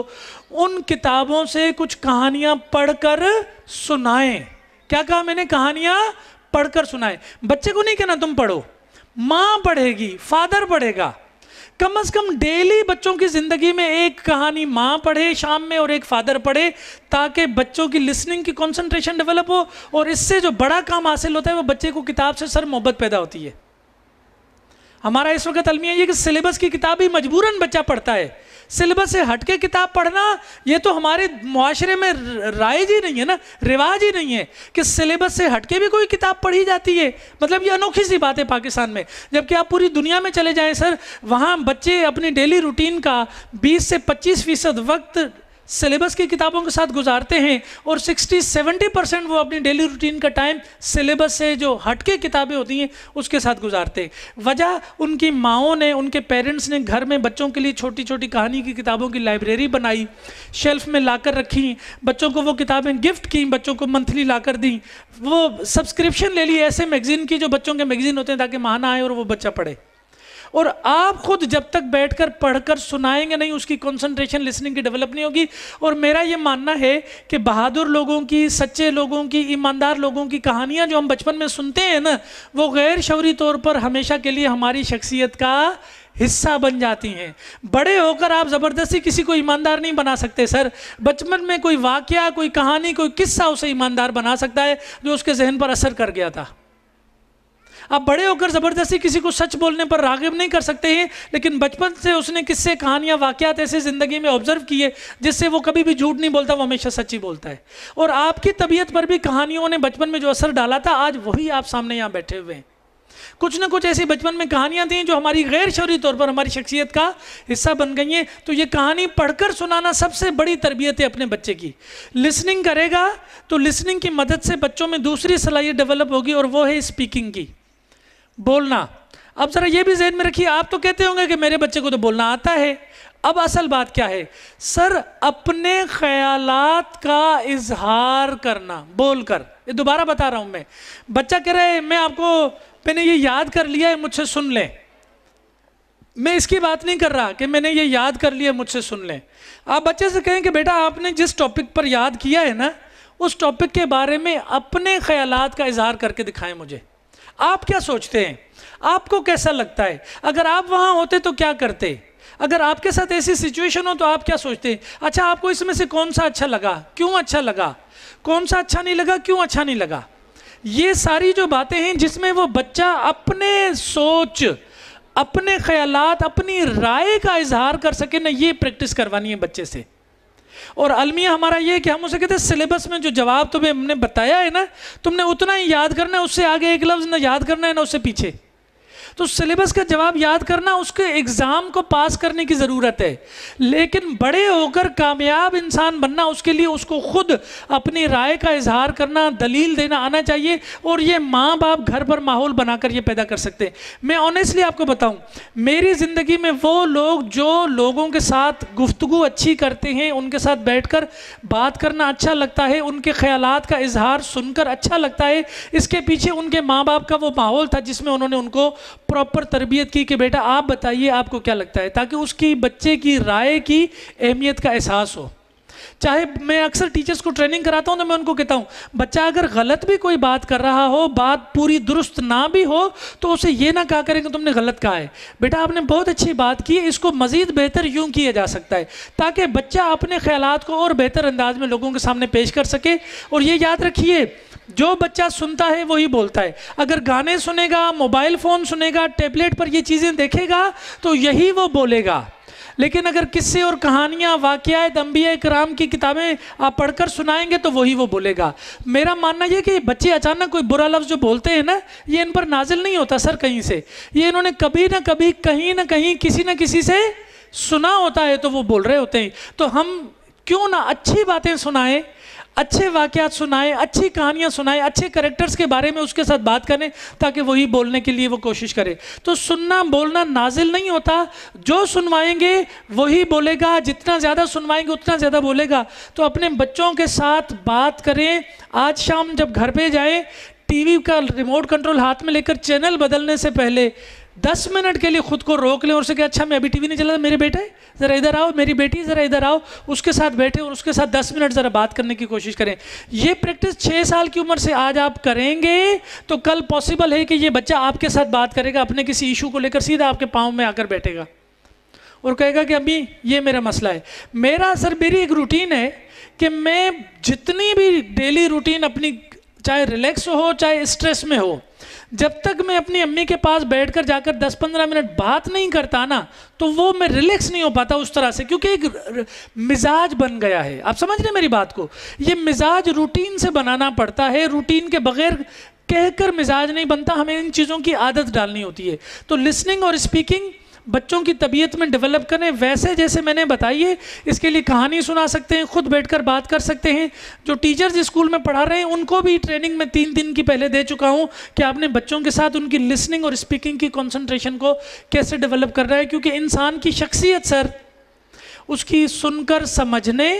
उन किताबों से कुछ कहानियाँ पढ़कर सुनाएं। क्या कहा मैंने? कहानियाँ पढ़कर सुनाएं। बच्चे को नहीं कहना तुम पढ़ो, माँ पढ़ेगी, फादर पढ़ेगा। कम से कम डेली बच्चों की जिंदगी में एक कहानी माँ पढ़े शाम में और एक फादर पढ़े, ताकि बच्चों की लिसनिंग की कंसंट्रेशन डेवलप हो। और इससे जो बड़ा काम हासिल होता है वो बच्चे को किताब से सर मोहब्बत पैदा होती है। हमारा इस वक्त अलमिया ये कि सिलेबस की किताब ही मजबूरन बच्चा पढ़ता है। सिलेबस से हटके किताब पढ़ना ये तो हमारे मुआशरे में राइज ही नहीं है ना, रिवाज ही नहीं है कि सिलेबस से हटके भी कोई किताब पढ़ी जाती है। मतलब ये अनोखी सी बात है पाकिस्तान में। जबकि आप पूरी दुनिया में चले जाएं सर, वहाँ बच्चे अपनी डेली रूटीन का 20 से 25% वक्त सिलेबस की किताबों के साथ गुजारते हैं और 60-70% वो अपनी डेली रूटीन का टाइम सिलेबस से जो हटके किताबें होती हैं उसके साथ गुजारते हैं। वजह उनकी माओं ने, उनके पेरेंट्स ने घर में बच्चों के लिए छोटी छोटी कहानी की किताबों की लाइब्रेरी बनाई, शेल्फ में लाकर रखी, बच्चों को वो किताबें गिफ्ट की, बच्चों को मंथली लाकर दी, वो सब्सक्रिप्शन ले ली ऐसे मैगजीन की जो बच्चों के मैगजीन होते हैं ताकि माना आए और वो बच्चा पढ़े। और आप खुद जब तक बैठकर पढ़कर सुनाएंगे नहीं, उसकी कंसंट्रेशन लिसनिंग की डेवलप नहीं होगी। और मेरा ये मानना है कि बहादुर लोगों की, सच्चे लोगों की, ईमानदार लोगों की कहानियां जो हम बचपन में सुनते हैं ना, वो गैर शऊरी तौर पर हमेशा के लिए हमारी शख्सियत का हिस्सा बन जाती हैं। बड़े होकर आप ज़बरदस्ती किसी को ईमानदार नहीं बना सकते सर। बचपन में कोई वाकया, कोई कहानी, कोई किस्सा उसे ईमानदार बना सकता है जो उसके जहन पर असर कर गया था। आप बड़े होकर ज़बरदस्ती किसी को सच बोलने पर राग़िब नहीं कर सकते हैं, लेकिन बचपन से उसने किस्से, कहानियाँ, वाक़यात ऐसे ज़िंदगी में ऑब्जर्व किए जिससे वो कभी भी झूठ नहीं बोलता, वो हमेशा सच्ची बोलता है। और आपकी तबीयत पर भी कहानियों ने बचपन में जो असर डाला था, आज वही आप सामने यहाँ बैठे हुए हैं। कुछ ना कुछ ऐसी बचपन में कहानियाँ थीं जो हमारी गैर शऊरी तौर पर हमारी शख्सियत का हिस्सा बन गई हैं। तो ये कहानी पढ़कर सुनाना सबसे बड़ी तरबियत है अपने बच्चे की। लिसनिंग करेगा तो लिसनिंग की मदद से बच्चों में दूसरी सलाहियत डेवलप होगी और वो है स्पीकिंग की, बोलना। अब जरा ये भी ज़हन में रखिए, आप तो कहते होंगे कि मेरे बच्चे को तो बोलना आता है। अब असल बात क्या है सर, अपने ख्यालात का इजहार करना बोलकर। ये दोबारा बता रहा हूं मैं। बच्चा कह रहा है मैंने ये याद कर लिया है, मुझसे सुन लें। मैं इसकी बात नहीं कर रहा कि मैंने ये याद कर लिया, मुझसे सुन लें। आप बच्चे से कहें कि बेटा आपने जिस टॉपिक पर याद किया है ना, उस टॉपिक के बारे में अपने ख्यालात का इजहार करके दिखाएं मुझे। आप क्या सोचते हैं, आपको कैसा लगता है, अगर आप वहाँ होते तो क्या करते, अगर आपके साथ ऐसी सिचुएशन हो तो आप क्या सोचते हैं। अच्छा, आपको इसमें से कौन सा अच्छा लगा, क्यों अच्छा लगा, कौन सा अच्छा नहीं लगा, क्यों अच्छा नहीं लगा। ये सारी जो बातें हैं जिसमें वो बच्चा अपने सोच, अपने ख्यालात, अपनी राय का इजहार कर सके ना, ये प्रैक्टिस करवानी है बच्चे से। और अलमिया हमारा ये है कि हम उसे कहते हैं सिलेबस में जो जवाब तुम्हें हमने बताया है ना, तुमने उतना ही याद करना है, उससे आगे एक लफ्ज़ ना याद करना है ना उससे पीछे। तो सिलेबस का जवाब याद करना, उसके एग्ज़ाम को पास करने की ज़रूरत है। लेकिन बड़े होकर कामयाब इंसान बनना, उसके लिए उसको खुद अपनी राय का इजहार करना, दलील देना आना चाहिए। और ये माँ बाप घर पर माहौल बनाकर ये पैदा कर सकते हैं। मैं ऑनेस्टली आपको बताऊं, मेरी ज़िंदगी में वो लोग जो लोगों के साथ गुफ्तगू अच्छी करते हैं, उनके साथ बैठकर बात करना अच्छा लगता है, उनके ख्यालात का इजहार सुनकर अच्छा लगता है, इसके पीछे उनके माँ बाप का वो माहौल था जिसमें उन्होंने उनको प्रॉपर तरबियत की कि बेटा आप बताइए आपको क्या लगता है, ताकि उसकी बच्चे की राय की अहमियत का एहसास हो। चाहे मैं अक्सर टीचर्स को ट्रेनिंग कराता हूं तो मैं उनको कहता हूं, बच्चा अगर गलत भी कोई बात कर रहा हो, बात पूरी दुरुस्त ना भी हो, तो उसे ये ना कहा करें कि तुमने गलत कहा है, बेटा आपने बहुत अच्छी बात की, इसको मज़ीद बेहतर यूं किया जा सकता है, ताकि बच्चा अपने ख्यालात को और बेहतर अंदाज में लोगों के सामने पेश कर सके। और ये याद रखिए, जो बच्चा सुनता है वही बोलता है। अगर गाने सुनेगा, मोबाइल फ़ोन सुनेगा, टैबलेट पर ये चीज़ें देखेगा तो यही वो बोलेगा। लेकिन अगर किस्से और कहानियाँ, वाक़यात, अंबिया इकराम की किताबें आप पढ़कर सुनाएंगे तो वही वो बोलेगा। मेरा मानना ये कि बच्चे अचानक कोई बुरा लफ्ज़ जो बोलते हैं ना, ये इन पर नाजिल नहीं होता सर कहीं से, ये इन्होंने कभी ना कभी, कहीं ना कहीं, किसी न किसी से सुना होता है तो वो बोल रहे होते हैं। तो हम क्यों ना अच्छी बातें सुनाएं, अच्छे वाक़यात सुनाएं, अच्छी कहानियाँ सुनाएं, अच्छे कैरेक्टर्स के बारे में उसके साथ बात करें, ताकि वही बोलने के लिए वो कोशिश करे। तो सुनना बोलना नाजिल नहीं होता, जो सुनवाएंगे वही बोलेगा, जितना ज़्यादा सुनवाएंगे उतना ज़्यादा बोलेगा। तो अपने बच्चों के साथ बात करें। आज शाम जब घर पे जाएं, टीवी का रिमोट कंट्रोल हाथ में लेकर चैनल बदलने से पहले 10 मिनट के लिए खुद को रोक लें और उसे कहें, अच्छा मैं अभी टीवी नहीं चला, मेरे बेटे ज़रा इधर आओ, मेरी बेटी ज़रा इधर आओ, उसके साथ बैठे और उसके साथ 10 मिनट ज़रा बात करने की कोशिश करें। ये प्रैक्टिस 6 साल की उम्र से आज आप करेंगे तो कल पॉसिबल है कि ये बच्चा आपके साथ बात करेगा, अपने किसी इशू को लेकर सीधा आपके पाँव में आकर बैठेगा और कहेगा कि अभी ये मेरा मसला है। मेरी एक रूटीन है कि मैं जितनी भी डेली रूटीन अपनी, चाहे रिलैक्स हो चाहे स्ट्रेस में हो, जब तक मैं अपनी अम्मी के पास बैठकर जाकर 10-15 मिनट बात नहीं करता ना, तो वो मैं रिलैक्स नहीं हो पाता उस तरह से, क्योंकि एक मिजाज बन गया है। आप समझ रहे हैं मेरी बात को? ये मिजाज रूटीन से बनाना पड़ता है, रूटीन के बगैर कहकर मिजाज नहीं बनता, हमें इन चीज़ों की आदत डालनी होती है। तो लिसनिंग और स्पीकिंग बच्चों की तबीयत में डेवलप करें वैसे जैसे मैंने बताई है। इसके लिए कहानी सुना सकते हैं, खुद बैठकर बात कर सकते हैं। जो टीचर्स स्कूल में पढ़ा रहे हैं उनको भी ट्रेनिंग में 3 दिन की पहले दे चुका हूं कि आपने बच्चों के साथ उनकी लिसनिंग और स्पीकिंग की कंसंट्रेशन को कैसे डेवलप कर रहा है। क्योंकि इंसान की शख्सियत सर उसकी सुनकर समझने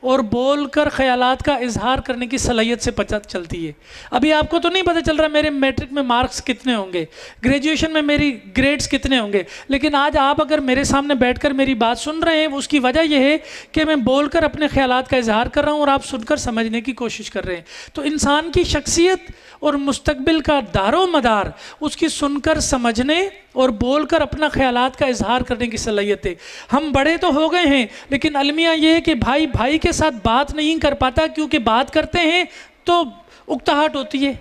और बोलकर ख्यालात का इजहार करने की सलाहियत से पता चलती है। अभी आपको तो नहीं पता चल रहा मेरे मैट्रिक में मार्क्स कितने होंगे, ग्रेजुएशन में मेरी ग्रेड्स कितने होंगे, लेकिन आज आप अगर मेरे सामने बैठकर मेरी बात सुन रहे हैं, उसकी वजह यह है कि मैं बोलकर अपने ख्यालात का इजहार कर रहा हूँ और आप सुनकर समझने की कोशिश कर रहे हैं। तो इंसान की शख्सियत और मुस्तकबिल का दारो मदार उसकी सुनकर समझने और बोलकर अपना ख्यालात का इजहार करने की सलाहियत है। हम बड़े तो हो गए हैं, लेकिन अलमिया ये है कि भाई भाई के साथ बात नहीं कर पाता, क्योंकि बात करते हैं तो उकताहट होती है।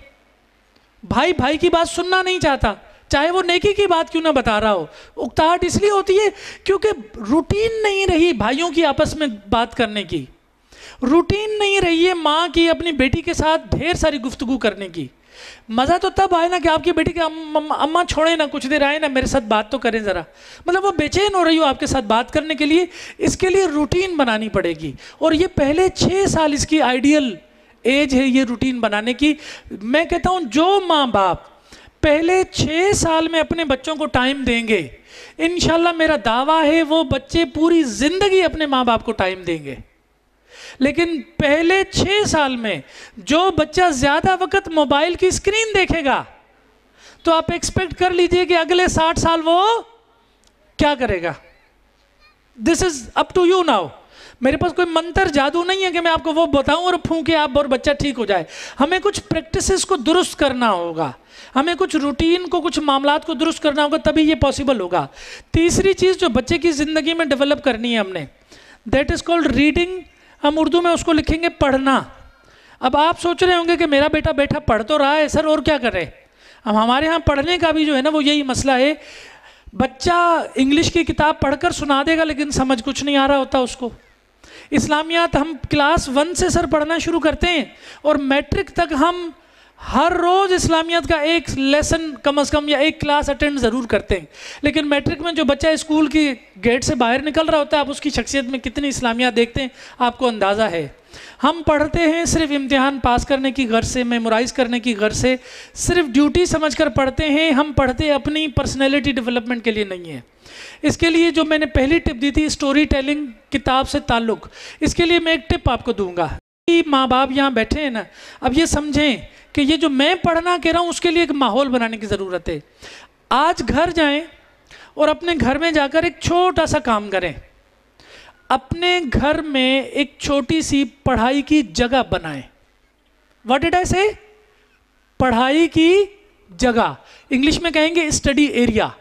भाई भाई की बात सुनना नहीं चाहता, चाहे वो नेकी की बात क्यों ना बता रहा हो। उकताहट इसलिए होती है क्योंकि रूटीन नहीं रही भाइयों की आपस में बात करने की, रूटीन नहीं रही है माँ की अपनी बेटी के साथ ढेर सारी गुफ्तगू करने की। मज़ा तो तब आए ना कि आपकी बेटी के अम्मा छोड़े ना, कुछ देर आए ना, मेरे साथ बात तो करें ज़रा। मतलब वो बेचैन हो रही हो आपके साथ बात करने के लिए। इसके लिए रूटीन बनानी पड़ेगी, और ये पहले 6 साल इसकी आइडियल एज है ये रूटीन बनाने की। मैं कहता हूँ जो माँ बाप पहले 6 साल में अपने बच्चों को टाइम देंगे, इंशाल्लाह मेरा दावा है वो बच्चे पूरी ज़िंदगी अपने माँ बाप को टाइम देंगे। लेकिन पहले 6 साल में जो बच्चा ज़्यादा वक्त मोबाइल की स्क्रीन देखेगा, तो आप एक्सपेक्ट कर लीजिए कि अगले 60 साल वो क्या करेगा। This is up to you now. मेरे पास कोई मंत्र जादू नहीं है कि मैं आपको वो बताऊं और फूंके आप और बच्चा ठीक हो जाए। हमें कुछ प्रैक्टिसेस को दुरुस्त करना होगा, हमें कुछ रूटीन को, कुछ मामलात को दुरुस्त करना होगा, तभी ये पॉसिबल होगा। तीसरी चीज़ जो बच्चे की ज़िंदगी में डेवलप करनी है हमने, दैट इज़ कॉल्ड रीडिंग। हम उर्दू में उसको लिखेंगे पढ़ना। अब आप सोच रहे होंगे कि मेरा बेटा बैठा पढ़ तो रहा है सर, और क्या करे। अब हमारे यहाँ पढ़ने का भी जो है ना वो यही मसला है। बच्चा इंग्लिश की किताब पढ़कर सुना देगा, लेकिन समझ कुछ नहीं आ रहा होता उसको। इस्लामियात हम क्लास 1 से सर पढ़ना शुरू करते हैं, और मैट्रिक तक हम हर रोज़ इस्लामियात का एक लेसन कम से कम या एक क्लास अटेंड ज़रूर करते हैं। लेकिन मैट्रिक में जो बच्चा स्कूल की गेट से बाहर निकल रहा होता है, आप उसकी शख्सियत में कितनी इस्लामियात देखते हैं आपको अंदाज़ा है। हम पढ़ते हैं सिर्फ इम्तिहान पास करने की गर्ज से, मेमोराइज़ करने की गर्ज से, सिर्फ ड्यूटी समझकर पढ़ते हैं। हम पढ़ते अपनी पर्सनैलिटी डेवलपमेंट के लिए नहीं है। इसके लिए जो मैंने पहली टिप दी थी, स्टोरी टेलिंग, किताब से ताल्लुक़, इसके लिए मैं एक टिप आपको दूंगा। माँ बाप यहाँ बैठे हैं ना, अब ये समझें कि ये जो मैं पढ़ना कह रहा हूँ उसके लिए एक माहौल बनाने की ज़रूरत है। आज घर जाएं और अपने घर में जाकर एक छोटा सा काम करें। अपने घर में एक छोटी सी पढ़ाई की जगह बनाएं। व्हाट डिड आई से? पढ़ाई की जगह, इंग्लिश में कहेंगे स्टडी एरिया।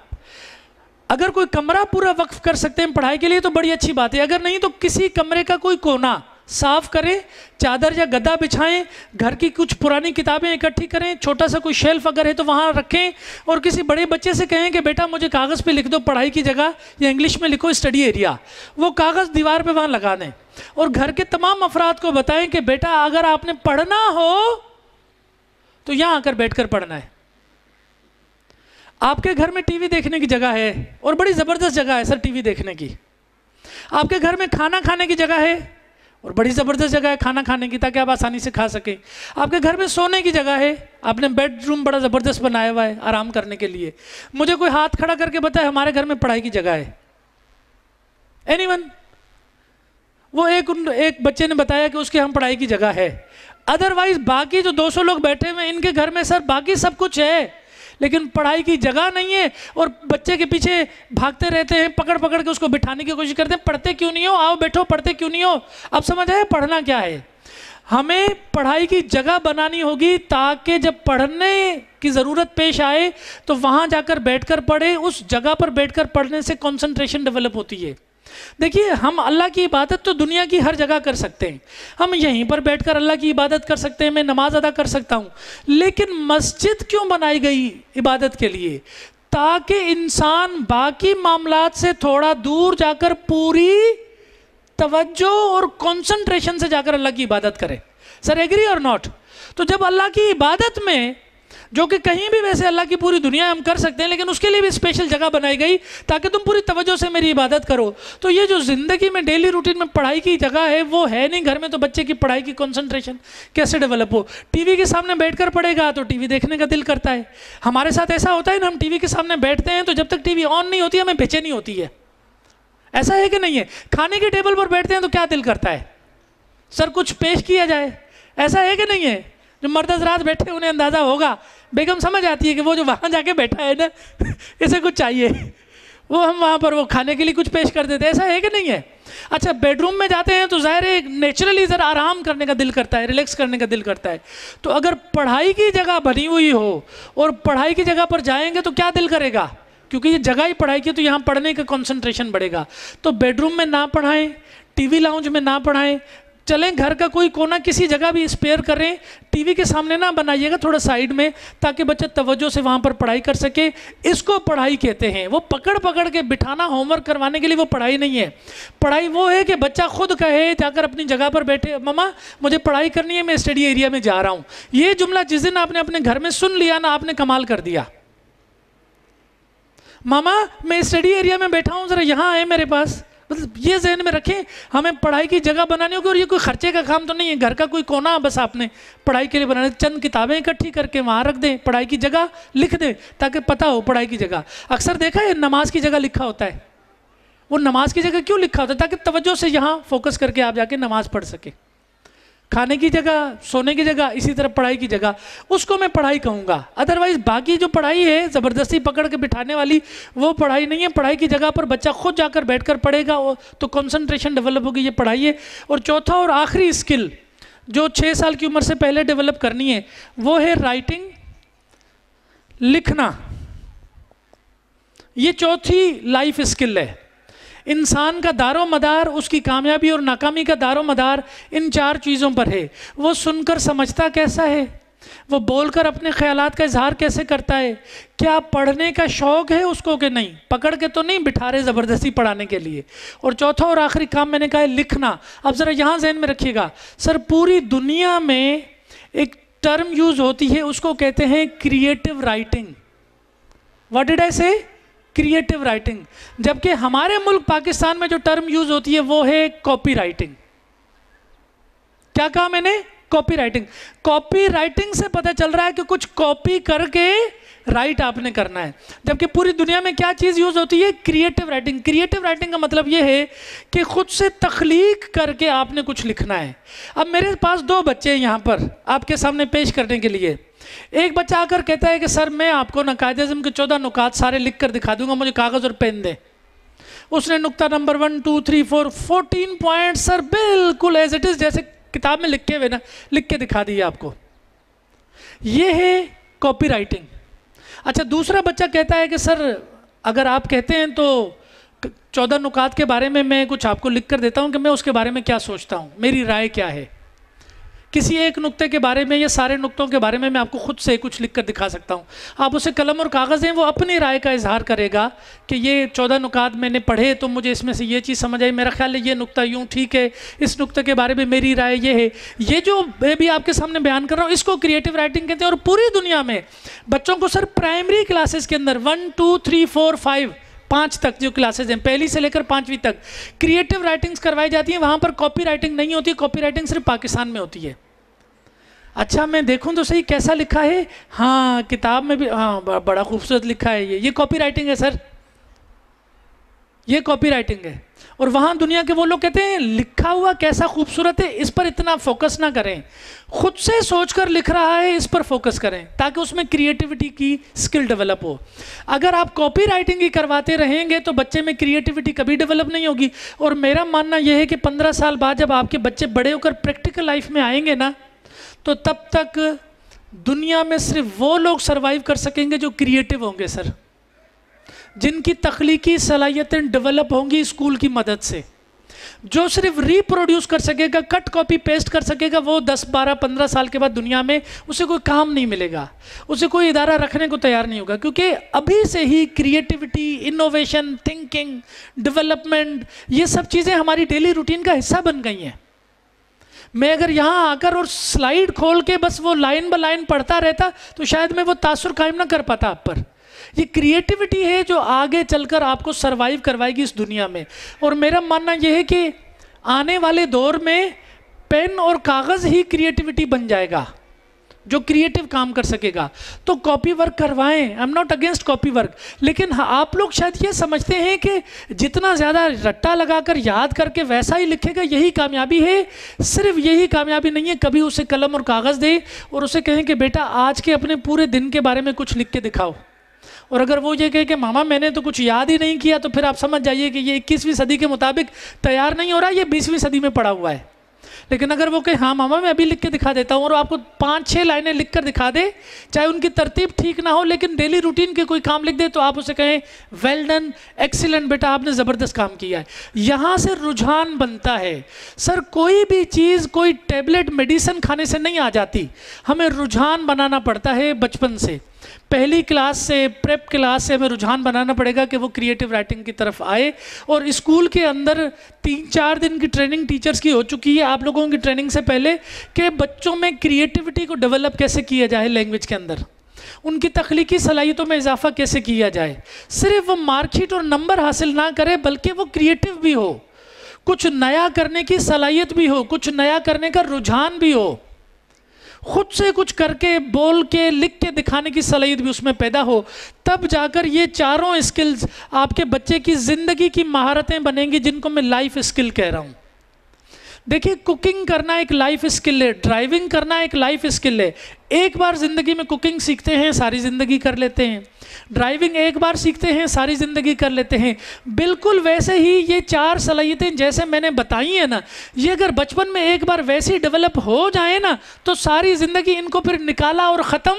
अगर कोई कमरा पूरा वक्फ कर सकते हैं पढ़ाई के लिए तो बड़ी अच्छी बात है। अगर नहीं तो किसी कमरे का कोई कोना साफ करें, चादर या गद्दा बिछाएं, घर की कुछ पुरानी किताबें इकट्ठी करें, छोटा सा कोई शेल्फ अगर है तो वहाँ रखें, और किसी बड़े बच्चे से कहें कि बेटा मुझे कागज़ पे लिख दो पढ़ाई की जगह, या इंग्लिश में लिखो स्टडी एरिया। वो कागज़ दीवार पे वहाँ लगा दें, और घर के तमाम अफराद को बताएं कि बेटा अगर आपने पढ़ना हो तो यहाँ आकर बैठ कर पढ़ना है। आपके घर में टीवी देखने की जगह है, और बड़ी ज़बरदस्त जगह है सर टीवी देखने की। आपके घर में खाना खाने की जगह है, और बड़ी ज़बरदस्त जगह है खाना खाने की, ताकि आप आसानी से खा सकें। आपके घर में सोने की जगह है, आपने बेडरूम बड़ा ज़बरदस्त बनाया हुआ है आराम करने के लिए। मुझे कोई हाथ खड़ा करके बताए हमारे घर में पढ़ाई की जगह है? एनीवन? वो एक बच्चे ने बताया कि उसके यहाँ पढ़ाई की जगह है। अदरवाइज बाकी जो 200 लोग बैठे हुए इनके घर में सर बाकी सब कुछ है, लेकिन पढ़ाई की जगह नहीं है, और बच्चे के पीछे भागते रहते हैं, पकड़ पकड़ के उसको बिठाने की कोशिश करते हैं। पढ़ते क्यों नहीं हो? आओ बैठो, पढ़ते क्यों नहीं हो? अब समझ आए पढ़ना क्या है? हमें पढ़ाई की जगह बनानी होगी, ताकि जब पढ़ने की ज़रूरत पेश आए तो वहाँ जाकर बैठकर पढ़े। उस जगह पर बैठकर पढ़ने से कंसंट्रेशन डेवलप होती है। देखिए, हम अल्लाह की इबादत तो दुनिया की हर जगह कर सकते हैं। हम यहीं पर बैठकर अल्लाह की इबादत कर सकते हैं, मैं नमाज अदा कर सकता हूँ। लेकिन मस्जिद क्यों बनाई गई इबादत के लिए? ताकि इंसान बाकी मामलात से थोड़ा दूर जाकर पूरी तवज्जो और कंसंट्रेशन से जाकर अल्लाह की इबादत करे। सर एग्री और नॉट? तो जब अल्लाह की इबादत में, जो कि कहीं भी वैसे अल्लाह की पूरी दुनिया हम कर सकते हैं, लेकिन उसके लिए भी स्पेशल जगह बनाई गई ताकि तुम पूरी तवज्जो से मेरी इबादत करो। तो ये जो ज़िंदगी में डेली रूटीन में पढ़ाई की जगह है वो है नहीं घर में, तो बच्चे की पढ़ाई की कंसंट्रेशन कैसे डेवलप हो? टीवी के सामने बैठकर पढ़ेगा तो टीवी देखने का दिल करता है। हमारे साथ ऐसा होता है ना, हम टीवी के सामने बैठते हैं तो जब तक टीवी ऑन नहीं होती हमें बेचैनी होती है। ऐसा है कि नहीं है? खाने के टेबल पर बैठते हैं तो क्या दिल करता है? सर कुछ पेश किया जाए। ऐसा है कि नहीं है? जो मर्द हज़रात बैठे उन्हें अंदाज़ा होगा, बेगम समझ आती है कि वो जो वहाँ जाके बैठा है ना इसे कुछ चाहिए, वो हम वहाँ पर वो खाने के लिए कुछ पेश कर देते हैं। ऐसा है कि नहीं है? अच्छा, बेडरूम में जाते हैं तो ज़ाहिर है नेचुरली ज़रा आराम करने का दिल करता है, रिलैक्स करने का दिल करता है। तो अगर पढ़ाई की जगह बनी हुई हो और पढ़ाई की जगह पर जाएंगे तो क्या दिल करेगा? क्योंकि ये जगह ही पढ़ाई की, तो यहाँ पढ़ने का कंसंट्रेशन बढ़ेगा। तो बेडरूम में ना पढ़ाएं, टीवी लाउंज में ना पढ़ाएं, चलें घर का कोई कोना किसी जगह भी स्पेयर करें, टीवी के सामने ना बनाइएगा, थोड़ा साइड में, ताकि बच्चा तवज्जो से वहाँ पर पढ़ाई कर सके। इसको पढ़ाई कहते हैं। वो पकड़ पकड़ के बिठाना होमवर्क करवाने के लिए वो पढ़ाई नहीं है। पढ़ाई वो है कि बच्चा खुद कहे, जाकर अपनी जगह पर बैठे, मम्मा मुझे पढ़ाई करनी है, मैं स्टडी एरिया में जा रहा हूँ। ये जुमला जिस दिन आपने अपने घर में सुन लिया ना, आपने कमाल कर दिया। मामा मैं स्टडी एरिया में बैठा हूँ, ज़रा यहाँ आए मेरे पास। मतलब ये जहन में रखें, हमें पढ़ाई की जगह बनानी होगी। और ये कोई खर्चे का काम तो नहीं है, घर का कोई कोना बस आपने पढ़ाई के लिए बनाना। चंद किताबें इकट्ठी करके वहाँ रख दें, पढ़ाई की जगह लिख दें ताकि पता हो पढ़ाई की जगह। अक्सर देखा है नमाज की जगह लिखा होता है। वो नमाज की जगह क्यों लिखा होता है? ताकि तवज्जो से यहाँ फोकस करके आप जाके नमाज पढ़ सके। खाने की जगह, सोने की जगह, इसी तरह पढ़ाई की जगह, उसको मैं पढ़ाई कहूँगा। अदरवाइज बाकी जो पढ़ाई है ज़बरदस्ती पकड़ के बिठाने वाली, वो पढ़ाई नहीं है। पढ़ाई की जगह पर बच्चा खुद जाकर बैठकर पढ़ेगा तो कंसंट्रेशन डेवलप होगी, ये पढ़ाई है। और चौथा और आखिरी स्किल जो 6 साल की उम्र से पहले डेवलप करनी है वो है राइटिंग, लिखना। ये चौथी लाइफ स्किल है। इंसान का दारो मदार, उसकी कामयाबी और नाकामी का दारो मदार इन 4 चीज़ों पर है। वो सुनकर समझता कैसा है, वो बोलकर अपने ख्यालात का इजहार कैसे करता है, क्या पढ़ने का शौक़ है उसको कि नहीं, पकड़ के तो नहीं बिठा रहे ज़बरदस्ती पढ़ाने के लिए। और चौथा और आखिरी काम मैंने कहा है लिखना। अब ज़रा यहाँ जहन में रखिएगा, सर पूरी दुनिया में एक टर्म यूज़ होती है, उसको कहते हैं creative writing. What did I say? Creative writing. जबकि हमारे मुल्क पाकिस्तान में जो टर्म यूज होती है वो है कॉपी राइटिंग। क्या कहा मैंने? Copy writing. कॉपी राइटिंग से पता चल रहा है कि कुछ कॉपी करके राइट आपने करना है। जबकि पूरी दुनिया में क्या चीज़ यूज होती है? Creative writing. क्रिएटिव राइटिंग का मतलब ये है कि खुद से तख्लीक करके आपने कुछ लिखना है। अब मेरे पास 2 बच्चे हैं यहाँ पर आपके सामने पेश करने के लिए। एक बच्चा आकर कहता है कि सर मैं आपको ना कायदे-ए-आज़म के 14 नुकात सारे लिख कर दिखा दूंगा, मुझे कागज़ और पेन दे। उसने नुक्ता नंबर 1 2 3 4 14 पॉइंट सर बिल्कुल एज इट इज़ जैसे किताब में लिखे हुए ना, लिख के दिखा दिए आपको। ये है कॉपी राइटिंग। अच्छा, दूसरा बच्चा कहता है कि सर अगर आप कहते हैं तो 14 नुकात के बारे में मैं कुछ आपको लिख कर देता हूँ कि मैं उसके बारे में क्या सोचता हूँ, मेरी राय क्या है। किसी एक नुक्ते के बारे में या सारे नुक्तों के बारे में मैं आपको खुद से कुछ लिख कर दिखा सकता हूँ। आप उसे कलम और कागज़ दें, वो अपनी राय का इजहार करेगा कि ये 14 नुकात मैंने पढ़े तो मुझे इसमें से ये चीज़ समझ आई, मेरा ख्याल है ये नुक्ता यूँ ठीक है, इस नुक्ते के बारे में मेरी राय ये है। ये जो मैं भी आपके सामने बयान कर रहा हूँ इसको क्रिएटिव राइटिंग कहते हैं। और पूरी दुनिया में बच्चों को सर प्राइमरी क्लासेस के अंदर 1 2 3 4 5 तक जो क्लासेज हैं, पहली से लेकर 5वीं तक क्रिएटिव राइटिंग्स करवाई जाती हैं। वहाँ पर कॉपी राइटिंग नहीं होती। कॉपी राइटिंग सिर्फ पाकिस्तान में होती है। अच्छा, मैं देखूं तो सही कैसा लिखा है। हाँ, किताब में भी हाँ बड़ा खूबसूरत लिखा है। ये कॉपी राइटिंग है सर, ये कॉपी राइटिंग है। और वहाँ दुनिया के वो लोग कहते हैं लिखा हुआ कैसा खूबसूरत है, इस पर इतना फोकस ना करें, खुद से सोचकर लिख रहा है इस पर फोकस करें ताकि उसमें क्रिएटिविटी की स्किल डेवलप हो। अगर आप कॉपी राइटिंग ही करवाते रहेंगे तो बच्चे में क्रिएटिविटी कभी डेवलप नहीं होगी। और मेरा मानना यह है कि 15 साल बाद जब आपके बच्चे बड़े होकर प्रैक्टिकल लाइफ में आएंगे ना, तो तब तक दुनिया में सिर्फ वो लोग सरवाइव कर सकेंगे जो क्रिएटिव होंगे सर। जिनकी तख्लीकी सलाहियतें डेवलप होंगी स्कूल की मदद से। जो सिर्फ रिप्रोड्यूस कर सकेगा, कट कॉपी पेस्ट कर सकेगा, वो 10, 12, 15 साल के बाद दुनिया में उसे कोई काम नहीं मिलेगा, उसे कोई इदारा रखने को तैयार नहीं होगा। क्योंकि अभी से ही क्रिएटिविटी, इनोवेशन, थिंकिंग, डेवलपमेंट, ये सब चीज़ें हमारी डेली रूटीन का हिस्सा बन गई हैं। मैं अगर यहाँ आकर और स्लाइड खोल के बस वो लाइन ब लाइन पढ़ता रहता तो शायद मैं वो तासुर कायम ना कर पाता आप पर। ये क्रिएटिविटी है जो आगे चलकर आपको सरवाइव करवाएगी इस दुनिया में। और मेरा मानना यह है कि आने वाले दौर में पेन और कागज़ ही क्रिएटिविटी बन जाएगा, जो क्रिएटिव काम कर सकेगा। तो कॉपी वर्क करवाएं, I am not against copy work, लेकिन आप लोग शायद ये समझते हैं कि जितना ज़्यादा रट्टा लगाकर याद करके वैसा ही लिखेगा यही कामयाबी है। सिर्फ यही कामयाबी नहीं है। कभी उसे कलम और कागज़ दें और उसे कहें कि बेटा आज के अपने पूरे दिन के बारे में कुछ लिख के दिखाओ। और अगर वो ये कहे कि मामा मैंने तो कुछ याद ही नहीं किया, तो फिर आप समझ जाइए कि ये 21वीं सदी के मुताबिक तैयार नहीं हो रहा, ये 20वीं सदी में पड़ा हुआ है। लेकिन अगर वो कहे हाँ मामा मैं अभी लिख के दिखा देता हूँ, और आपको 5-6 लाइनें लिख कर दिखा दे, चाहे उनकी तरतीब ठीक ना हो, लेकिन डेली रूटीन के कोई काम लिख दे, तो आप उसे कहें वेल डन, एक्सीलेंट बेटा, आपने ज़बरदस्त काम किया है। यहाँ से रुझान बनता है। सर कोई भी चीज़ कोई टैबलेट मेडिसिन खाने से नहीं आ जाती, हमें रुझान बनाना पड़ता है बचपन से। पहली क्लास से, प्रेप क्लास से हमें रुझान बनाना पड़ेगा कि वो क्रिएटिव राइटिंग की तरफ आए। और स्कूल के अंदर 3-4 दिन की ट्रेनिंग टीचर्स की हो चुकी है आप लोगों की ट्रेनिंग से पहले, कि बच्चों में क्रिएटिविटी को डेवलप कैसे किया जाए, लैंग्वेज के अंदर उनकी तख्लीकी सलाहियतों में इजाफा कैसे किया जाए। सिर्फ वो मार्कशीट और नंबर हासिल ना करे, बल्कि वो क्रिएटिव भी हो, कुछ नया करने की सलाहियत भी हो, कुछ नया करने का रुझान भी हो, खुद से कुछ करके, बोल के, लिख के दिखाने की सलाहियत भी उसमें पैदा हो। तब जाकर ये चारों स्किल्स आपके बच्चे की ज़िंदगी की महारतें बनेंगी, जिनको मैं लाइफ स्किल कह रहा हूँ। देखिए कुकिंग करना एक लाइफ स्किल है, ड्राइविंग करना एक लाइफ स्किल है। एक बार ज़िंदगी में कुकिंग सीखते हैं, सारी ज़िंदगी कर लेते हैं। ड्राइविंग एक बार सीखते हैं, सारी ज़िंदगी कर लेते हैं। बिल्कुल वैसे ही ये 4 सलाहियतें जैसे मैंने बताई हैं ना, ये अगर बचपन में एक बार वैसे ही डेवलप हो जाए ना, तो सारी ज़िंदगी इनको फिर निकाला और ख़त्म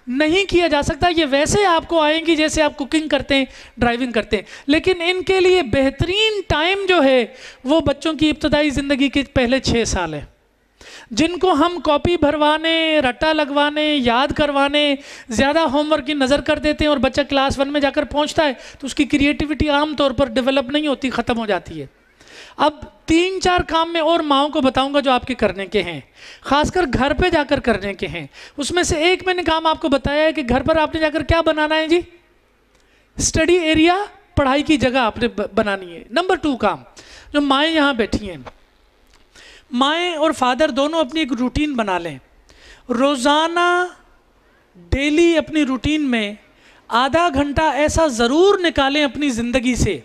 नहीं किया जा सकता। ये वैसे आपको आएंगी जैसे आप कुकिंग करते हैं, ड्राइविंग करते हैं। लेकिन इनके लिए बेहतरीन टाइम जो है वो बच्चों की इब्तदाई ज़िंदगी के पहले 6 साल है, जिनको हम कॉपी भरवाने, रट्टा लगवाने, याद करवाने, ज़्यादा होमवर्क की नज़र कर देते हैं, और बच्चा क्लास 1 में जाकर पहुंचता है तो उसकी क्रिएटिविटी आम तौर पर डेवलप नहीं होती, ख़त्म हो जाती है। अब 3-4 काम मैं और माओं को बताऊंगा जो आपके करने के हैं, खासकर घर पे जाकर करने के हैं। उसमें से एक मैंने काम आपको बताया है कि घर पर आपने जाकर क्या बनाना है जी, स्टडी एरिया, पढ़ाई की जगह आपने बनानी है। नंबर 2 काम, जो माएँ यहाँ बैठी हैं, माएँ और फादर दोनों अपनी एक रूटीन बना लें। रोज़ाना डेली अपनी रूटीन में आधा घंटा ऐसा ज़रूर निकालें अपनी ज़िंदगी से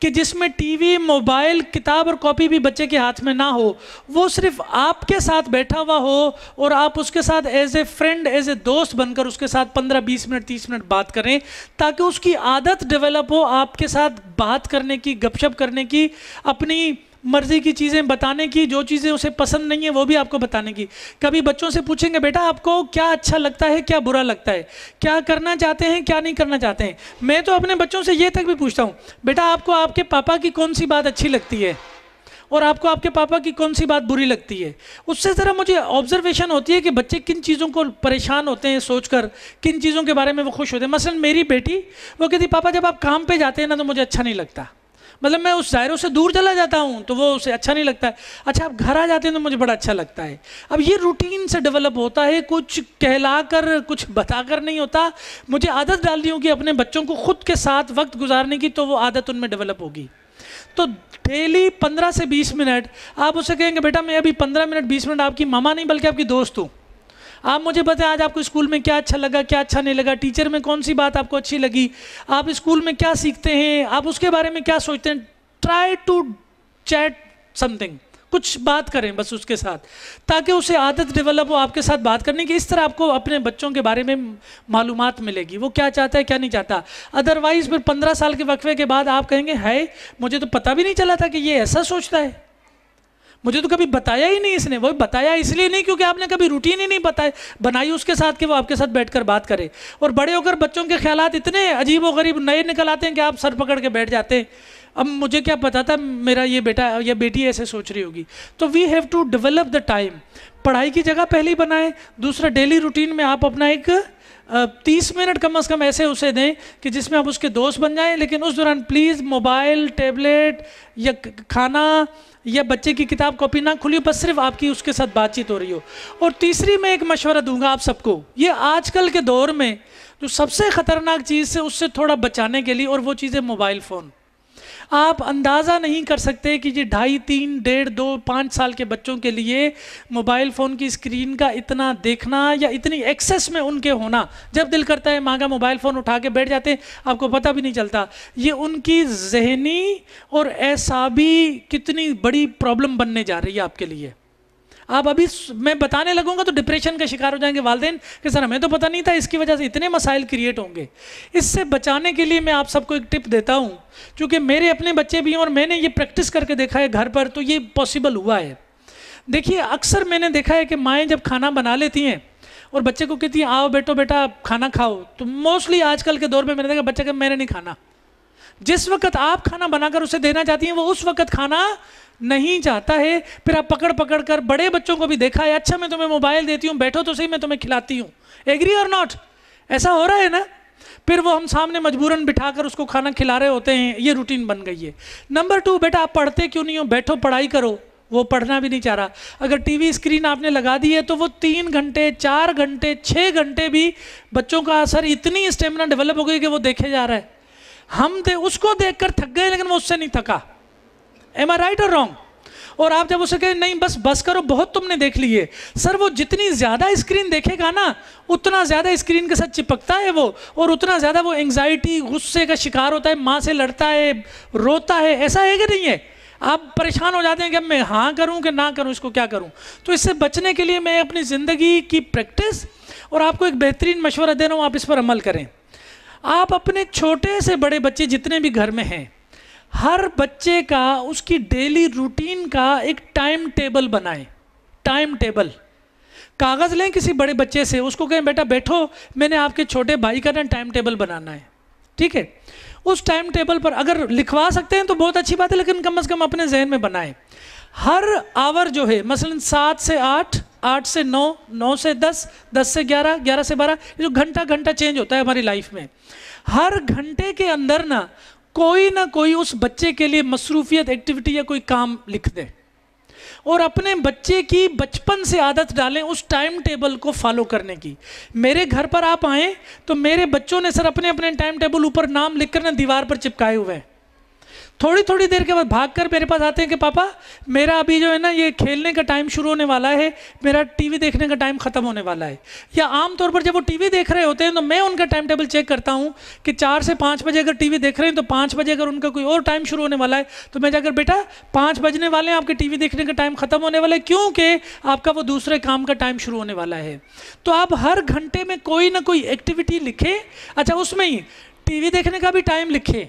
कि जिसमें टीवी, मोबाइल, किताब और कॉपी भी बच्चे के हाथ में ना हो। वो सिर्फ आपके साथ बैठा हुआ हो और आप उसके साथ as a friend, as a दोस्त बनकर उसके साथ 15-20 मिनट, 30 मिनट बात करें, ताकि उसकी आदत डेवलप हो आपके साथ बात करने की, गपशप करने की, अपनी मर्जी की चीज़ें बताने की, जो चीज़ें उसे पसंद नहीं है वो भी आपको बताने की। कभी बच्चों से पूछेंगे बेटा आपको क्या अच्छा लगता है, क्या बुरा लगता है, क्या करना चाहते हैं, क्या नहीं करना चाहते हैं। मैं तो अपने बच्चों से ये तक भी पूछता हूँ, बेटा आपको आपके पापा की कौन सी बात अच्छी लगती है और आपको आपके पापा की कौन सी बात बुरी लगती है। उससे ज़रा मुझे ऑब्जर्वेशन होती है कि बच्चे किन चीज़ों को परेशान होते हैं सोचकर, किन चीज़ों के बारे में वो खुश होते हैं। मसलन मेरी बेटी वो कहती पापा जब आप काम पे जाते हैं ना तो मुझे अच्छा नहीं लगता, मतलब मैं उस दायरों से दूर चला जाता हूँ तो वो उसे अच्छा नहीं लगता है। अच्छा आप घर आ जाते हैं तो मुझे बड़ा अच्छा लगता है। अब ये रूटीन से डेवलप होता है, कुछ कहलाकर, कुछ बताकर नहीं होता। मुझे आदत डालनी होगी अपने बच्चों को खुद के साथ वक्त गुजारने की, तो वो आदत उनमें डेवलप होगी। तो डेली 15 से 20 मिनट आप उसे कहेंगे बेटा मैं अभी 15 मिनट 20 मिनट आपकी मामा नहीं बल्कि आपकी दोस्त हूँ, आप मुझे बताएं आज आपको स्कूल में क्या अच्छा लगा, क्या अच्छा नहीं लगा, टीचर में कौन सी बात आपको अच्छी लगी, आप स्कूल में क्या सीखते हैं, आप उसके बारे में क्या सोचते हैं। ट्राई टू चैट समथिंग, कुछ बात करें बस उसके साथ, ताकि उसे आदत डेवलप हो आपके साथ बात करने की। इस तरह आपको अपने बच्चों के बारे में मालूमात मिलेगी, वो क्या चाहता है क्या नहीं चाहता। अदरवाइज फिर 15 साल के वक्फे के बाद आप कहेंगे है मुझे तो पता भी नहीं चला था कि ये ऐसा सोचता है, मुझे तो कभी बताया ही नहीं इसने। वो बताया इसलिए नहीं क्योंकि आपने कभी रूटीन ही नहीं बनाई उसके साथ कि वो आपके साथ बैठकर बात करे। और बड़े होकर बच्चों के ख्यालात इतने अजीब व गरीब नए निकल आते हैं कि आप सर पकड़ के बैठ जाते हैं। अब मुझे क्या पता था मेरा ये बेटा या बेटी ऐसे सोच रही होगी। तो we have to develop the time. पढ़ाई की जगह पहले ही बनाएं। दूसरा, डेली रूटीन में आप अपना एक 30 मिनट कम से कम ऐसे उसे दें कि जिसमें आप उसके दोस्त बन जाएं, लेकिन उस दौरान प्लीज़ मोबाइल, टैबलेट या खाना या बच्चे की किताब कॉपी ना खुली हो, बस सिर्फ आपकी उसके साथ बातचीत हो रही हो। और तीसरी, मैं एक मशवरा दूंगा आप सबको, ये आजकल के दौर में जो सबसे ख़तरनाक चीज़ है उससे थोड़ा बचाने के लिए, और वो चीज़ है मोबाइल फ़ोन। आप अंदाज़ा नहीं कर सकते कि ये 2.5, 3, 1.5, 2, 5 साल के बच्चों के लिए मोबाइल फ़ोन की स्क्रीन का इतना देखना या इतनी एक्सेस में उनके होना, जब दिल करता है माँ का मोबाइल फ़ोन उठा के बैठ जाते हैं, आपको पता भी नहीं चलता। ये उनकी जहनी और एसाबी कितनी बड़ी प्रॉब्लम बनने जा रही है आपके लिए। आप अभी मैं बताने लगूंगा तो डिप्रेशन का शिकार हो जाएंगे वालिदैन कि सर हमें तो पता नहीं था, इसकी वजह से इतने मसाइल क्रिएट होंगे। इससे बचाने के लिए मैं आप सबको एक टिप देता हूं, क्योंकि मेरे अपने बच्चे भी हैं और मैंने ये प्रैक्टिस करके देखा है घर पर, तो ये पॉसिबल हुआ है। देखिए, अक्सर मैंने देखा है कि माएँ जब खाना बना लेती हैं और बच्चे को कहती हैं आओ बेटा खाना खाओ, तो मोस्टली आजकल के दौर में मैंने देखा बच्चा कहता मैंने नहीं खाना। जिस वक्त आप खाना बनाकर उसे देना चाहती हैं वो उस वक्त खाना नहीं चाहता है। फिर आप पकड़ कर, बड़े बच्चों को भी देखा है, अच्छा मैं तुम्हें मोबाइल देती हूँ, बैठो तो सही, मैं तुम्हें खिलाती हूँ। एग्री और नॉट? ऐसा हो रहा है ना? फिर वो हम सामने मजबूरन बिठाकर उसको खाना खिला रहे होते हैं। ये रूटीन बन गई है। नंबर 2, बेटा आप पढ़ते क्यों नहीं हो, बैठो पढ़ाई करो। वो पढ़ना भी नहीं चाह रहा। अगर टीवी स्क्रीन आपने लगा दी है तो वो 3 घंटे, 4 घंटे, 6 घंटे भी बच्चों का असर, इतनी स्टेमिना डेवलप हो गई कि वो देखे जा रहा है। हम उसको देखकर थक गए लेकिन वो उससे नहीं थका। एम आई राइट और रॉन्ग? और आप जब उसे कहें नहीं बस करो, बहुत तुमने देख ली है, सर वो जितनी ज़्यादा स्क्रीन देखेगा ना उतना ज़्यादा स्क्रीन के साथ चिपकता है वो, और उतना ज़्यादा वो एंग्जाइटी, गुस्से का शिकार होता है, माँ से लड़ता है, रोता है। ऐसा है कि नहीं है? आप परेशान हो जाते हैं कि अब मैं हाँ करूँ कि ना करूँ, इसको क्या करूँ। तो इससे बचने के लिए मैं अपनी ज़िंदगी की प्रैक्टिस और आपको एक बेहतरीन मशवरा दे रहा हूँ, आप इस पर अमल करें। आप अपने छोटे से बड़े बच्चे जितने भी घर में हैं, हर बच्चे का उसकी डेली रूटीन का एक टाइम टेबल बनाएं। टाइम टेबल, कागज़ लें किसी बड़े बच्चे से, उसको कहें बेटा बैठो, मैंने आपके छोटे भाई का ना टाइम टेबल बनाना है, ठीक है? उस टाइम टेबल पर अगर लिखवा सकते हैं तो बहुत अच्छी बात है, लेकिन कम से कम अपने जहन में बनाएं। हर आवर जो है, मसलन 7 से 8, 8 से 9, 9 से 10, 10 से 11, 11 से 12, ये जो घंटा चेंज होता है हमारी लाइफ में, हर घंटे के अंदर ना कोई उस बच्चे के लिए मसरूफियत, एक्टिविटी या कोई काम लिख दें, और अपने बच्चे की बचपन से आदत डालें उस टाइम टेबल को फॉलो करने की। मेरे घर पर आप आएँ तो मेरे बच्चों ने सर अपने अपने टाइम टेबल ऊपर नाम लिख कर ना दीवार पर चिपकाए हुए हैं। थोड़ी देर के बाद भागकर मेरे पास आते हैं कि पापा मेरा अभी जो है ना ये खेलने का टाइम शुरू होने वाला है, मेरा टीवी देखने का टाइम ख़त्म होने वाला है। या आमतौर पर जब वो टीवी देख रहे होते हैं तो मैं उनका टाइम टेबल चेक करता हूँ कि 4 से 5 बजे अगर टीवी देख रहे हैं तो 5 बजे अगर उनका कोई और टाइम शुरू होने वाला है तो मैं जाकर बेटा 5 बजने वाले हैं, आपके टीवी देखने का टाइम ख़त्म होने वाला है, क्योंकि आपका वो दूसरे काम का टाइम शुरू होने वाला है। तो आप हर घंटे में कोई ना कोई एक्टिविटी लिखें। अच्छा, उसमें ही टीवी देखने का भी टाइम लिखें,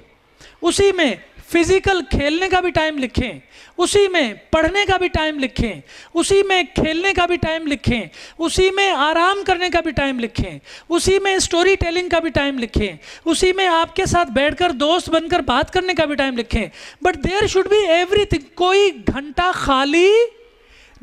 उसी में फिजिकल खेलने का भी टाइम लिखें, उसी में पढ़ने का भी टाइम लिखें, उसी में खेलने का भी टाइम लिखें, उसी में आराम करने का भी टाइम लिखें, उसी में स्टोरी टेलिंग का भी टाइम लिखें, उसी में आपके साथ बैठकर दोस्त बनकर बात करने का भी टाइम लिखें। But there should be everything. कोई घंटा खाली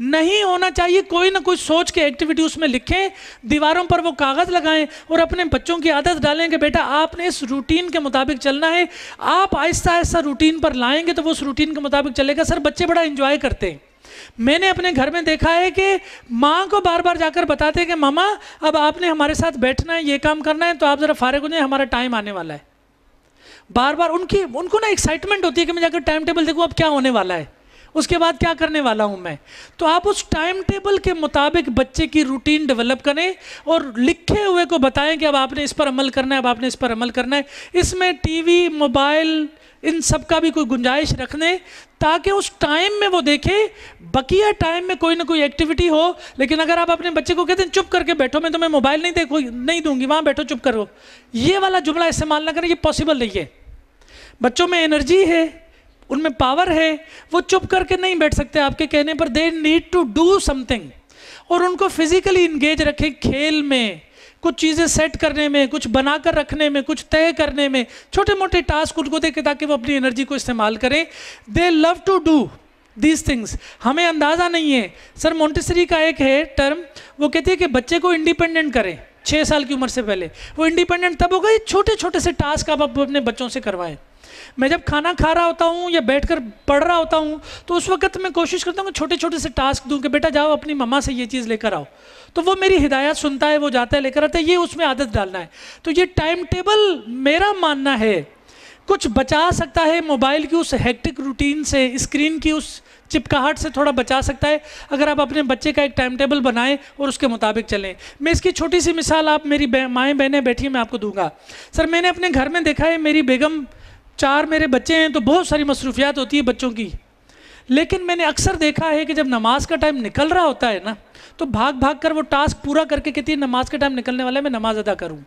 नहीं होना चाहिए, कोई ना कोई सोच के एक्टिविटी उसमें लिखें, दीवारों पर वो कागज़ लगाएं और अपने बच्चों की आदत डालें कि बेटा आपने इस रूटीन के मुताबिक चलना है। आप आहिस्ता आहिस्ता रूटीन पर लाएंगे तो वो उस रूटीन के मुताबिक चलेगा। सर बच्चे बड़ा एंजॉय करते हैं। मैंने अपने घर में देखा है कि माँ को बार बार जाकर बताते हैं कि मामा अब आपने हमारे साथ बैठना है, ये काम करना है, तो आप ज़रा फारिग हो जाए, हमारा टाइम आने वाला है। बार बार उनको ना एक्साइटमेंट होती है कि मैं जाकर टाइम टेबल देखूँ अब क्या होने वाला है, उसके बाद क्या करने वाला हूं मैं। तो आप उस टाइम टेबल के मुताबिक बच्चे की रूटीन डेवलप करें और लिखे हुए को बताएं कि अब आपने इस पर अमल करना है, अब आपने इस पर अमल करना है। इसमें टीवी, मोबाइल, इन सब का भी कोई गुंजाइश रख दें ताकि उस टाइम में वो देखे। बकिया टाइम में कोई ना कोई एक्टिविटी हो। लेकिन अगर आप अपने बच्चे को कहते हैं चुप करके बैठो, मैं तुम्हें मोबाइल नहीं दूंगी, वहाँ बैठो चुप करो, ये वाला जुमला इस्तेमाल ना करें, ये पॉसिबल नहीं है। बच्चों में एनर्जी है, उनमें पावर है, वो चुप करके नहीं बैठ सकते आपके कहने पर, they need to do something. और उनको फिजिकली इंगेज रखें खेल में, कुछ चीज़ें सेट करने में, कुछ बनाकर रखने में, कुछ तय करने में, छोटे मोटे टास्क उनको देके ताकि वो अपनी एनर्जी को इस्तेमाल करें। They love to do these things. हमें अंदाज़ा नहीं है। सर मोंटेसरी का एक है टर्म, वो कहती है कि बच्चे को इंडिपेंडेंट करें 6 साल की उम्र से पहले। वो इंडिपेंडेंट तब होगा ये छोटे छोटे से टास्क आप अपने बच्चों से करवाएं। मैं जब खाना खा रहा होता हूँ या बैठकर पढ़ रहा होता हूँ तो उस वक्त मैं कोशिश करता हूँ कि छोटे छोटे से टास्क दूँ कि बेटा जाओ अपनी मम्मा से ये चीज़ लेकर आओ, तो वो मेरी हिदायत सुनता है, वो जाता है लेकर आता है, ये उसमें आदत डालना है। तो ये टाइम टेबल मेरा मानना है कुछ बचा सकता है मोबाइल की उस हेक्टिक रूटीन से, स्क्रीन की उस चिपकाहट से थोड़ा बचा सकता है अगर आप अपने बच्चे का एक टाइम टेबल बनाएं और उसके मुताबिक चलें। मैं इसकी छोटी सी मिसाल, आप मेरी माएँ बहनें बैठी हैं, मैं आपको दूंगा। सर मैंने अपने घर में देखा है, मेरी बेगम, 4 मेरे बच्चे हैं, तो बहुत सारी मसरूफियात होती है बच्चों की, लेकिन मैंने अक्सर देखा है कि जब नमाज का टाइम निकल रहा होता है ना, तो भाग भाग कर वो टास्क पूरा करके कहती है नमाज का टाइम निकलने वाला है, मैं नमाज अदा करूं।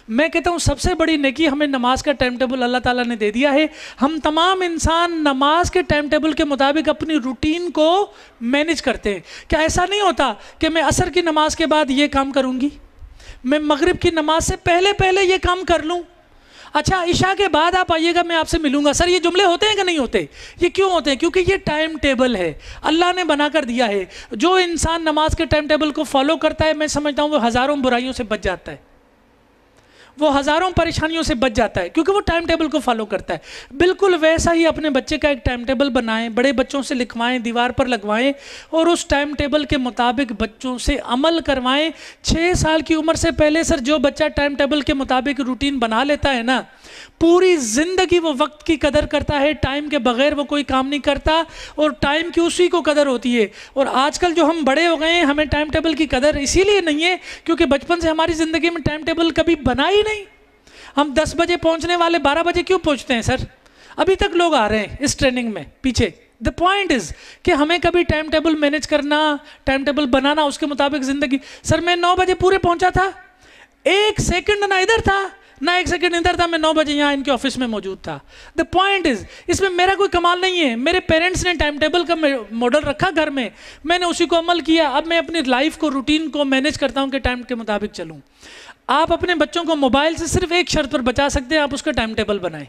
मैं कहता हूं सबसे बड़ी नेकी हमें नमाज का टाइम टेबल अल्लाह ताला ने दे दिया है। हम तमाम इंसान नमाज के टाइम टेबल के मुताबिक अपनी रूटीन को मैनेज करते हैं। क्या ऐसा नहीं होता कि मैं असर की नमाज के बाद ये काम करूँगी, मैं मगरिब की नमाज से पहले पहले ये काम कर लूँ, अच्छा इशा के बाद आप आइएगा मैं आपसे मिलूंगा। सर ये जुमले होते हैं कि नहीं होते? ये क्यों होते हैं? क्योंकि ये टाइम टेबल है, अल्लाह ने बना कर दिया है। जो इंसान नमाज के टाइम टेबल को फॉलो करता है, मैं समझता हूँ वो हज़ारों बुराइयों से बच जाता है, वो हज़ारों परेशानियों से बच जाता है, क्योंकि वो टाइम टेबल को फॉलो करता है। बिल्कुल वैसा ही अपने बच्चे का एक टाइम टेबल बनाएं, बड़े बच्चों से लिखवाएं, दीवार पर लगवाएं और उस टाइम टेबल के मुताबिक बच्चों से अमल करवाएं। 6 साल की उम्र से पहले सर जो बच्चा टाइम टेबल के मुताबिक रूटीन बना लेता है ना, पूरी ज़िंदगी वो वक्त की कदर करता है, टाइम के बगैर वो कोई काम नहीं करता और टाइम की उसी को कदर होती है। और आजकल जो हम बड़े हो गए हैं, हमें टाइम टेबल की कदर इसीलिए नहीं है क्योंकि बचपन से हमारी ज़िंदगी में टाइम टेबल कभी बना ही नहीं। हम 10 बजे पहुंचने वाले 12 बजे क्यों पहुंचते हैं सर? अभी तक लोग आ रहे हैं इस ट्रेनिंग में पीछे। द पॉइंट इज़ कि हमें कभी टाइम टेबल मैनेज करना, टाइम टेबल बनाना, उसके मुताबिक ज़िंदगी। सर मैं 9 बजे पूरे पहुंचा था, 1 सेकंड ना इधर था ना 1 सेकंड इधर था, मैं 9 बजे यहाँ इनके ऑफिस में मौजूद था। द पॉइंट इज़ इसमें मेरा कोई कमाल नहीं है, मेरे पेरेंट्स ने टाइम टेबल का मॉडल रखा घर में, मैंने उसी को अमल किया। अब मैं अपनी लाइफ को, रूटीन को मैनेज करता हूँ कि टाइम के मुताबिक चलूँ। आप अपने बच्चों को मोबाइल से सिर्फ एक शर्त पर बचा सकते हैं, आप उसका टाइम टेबल बनाएं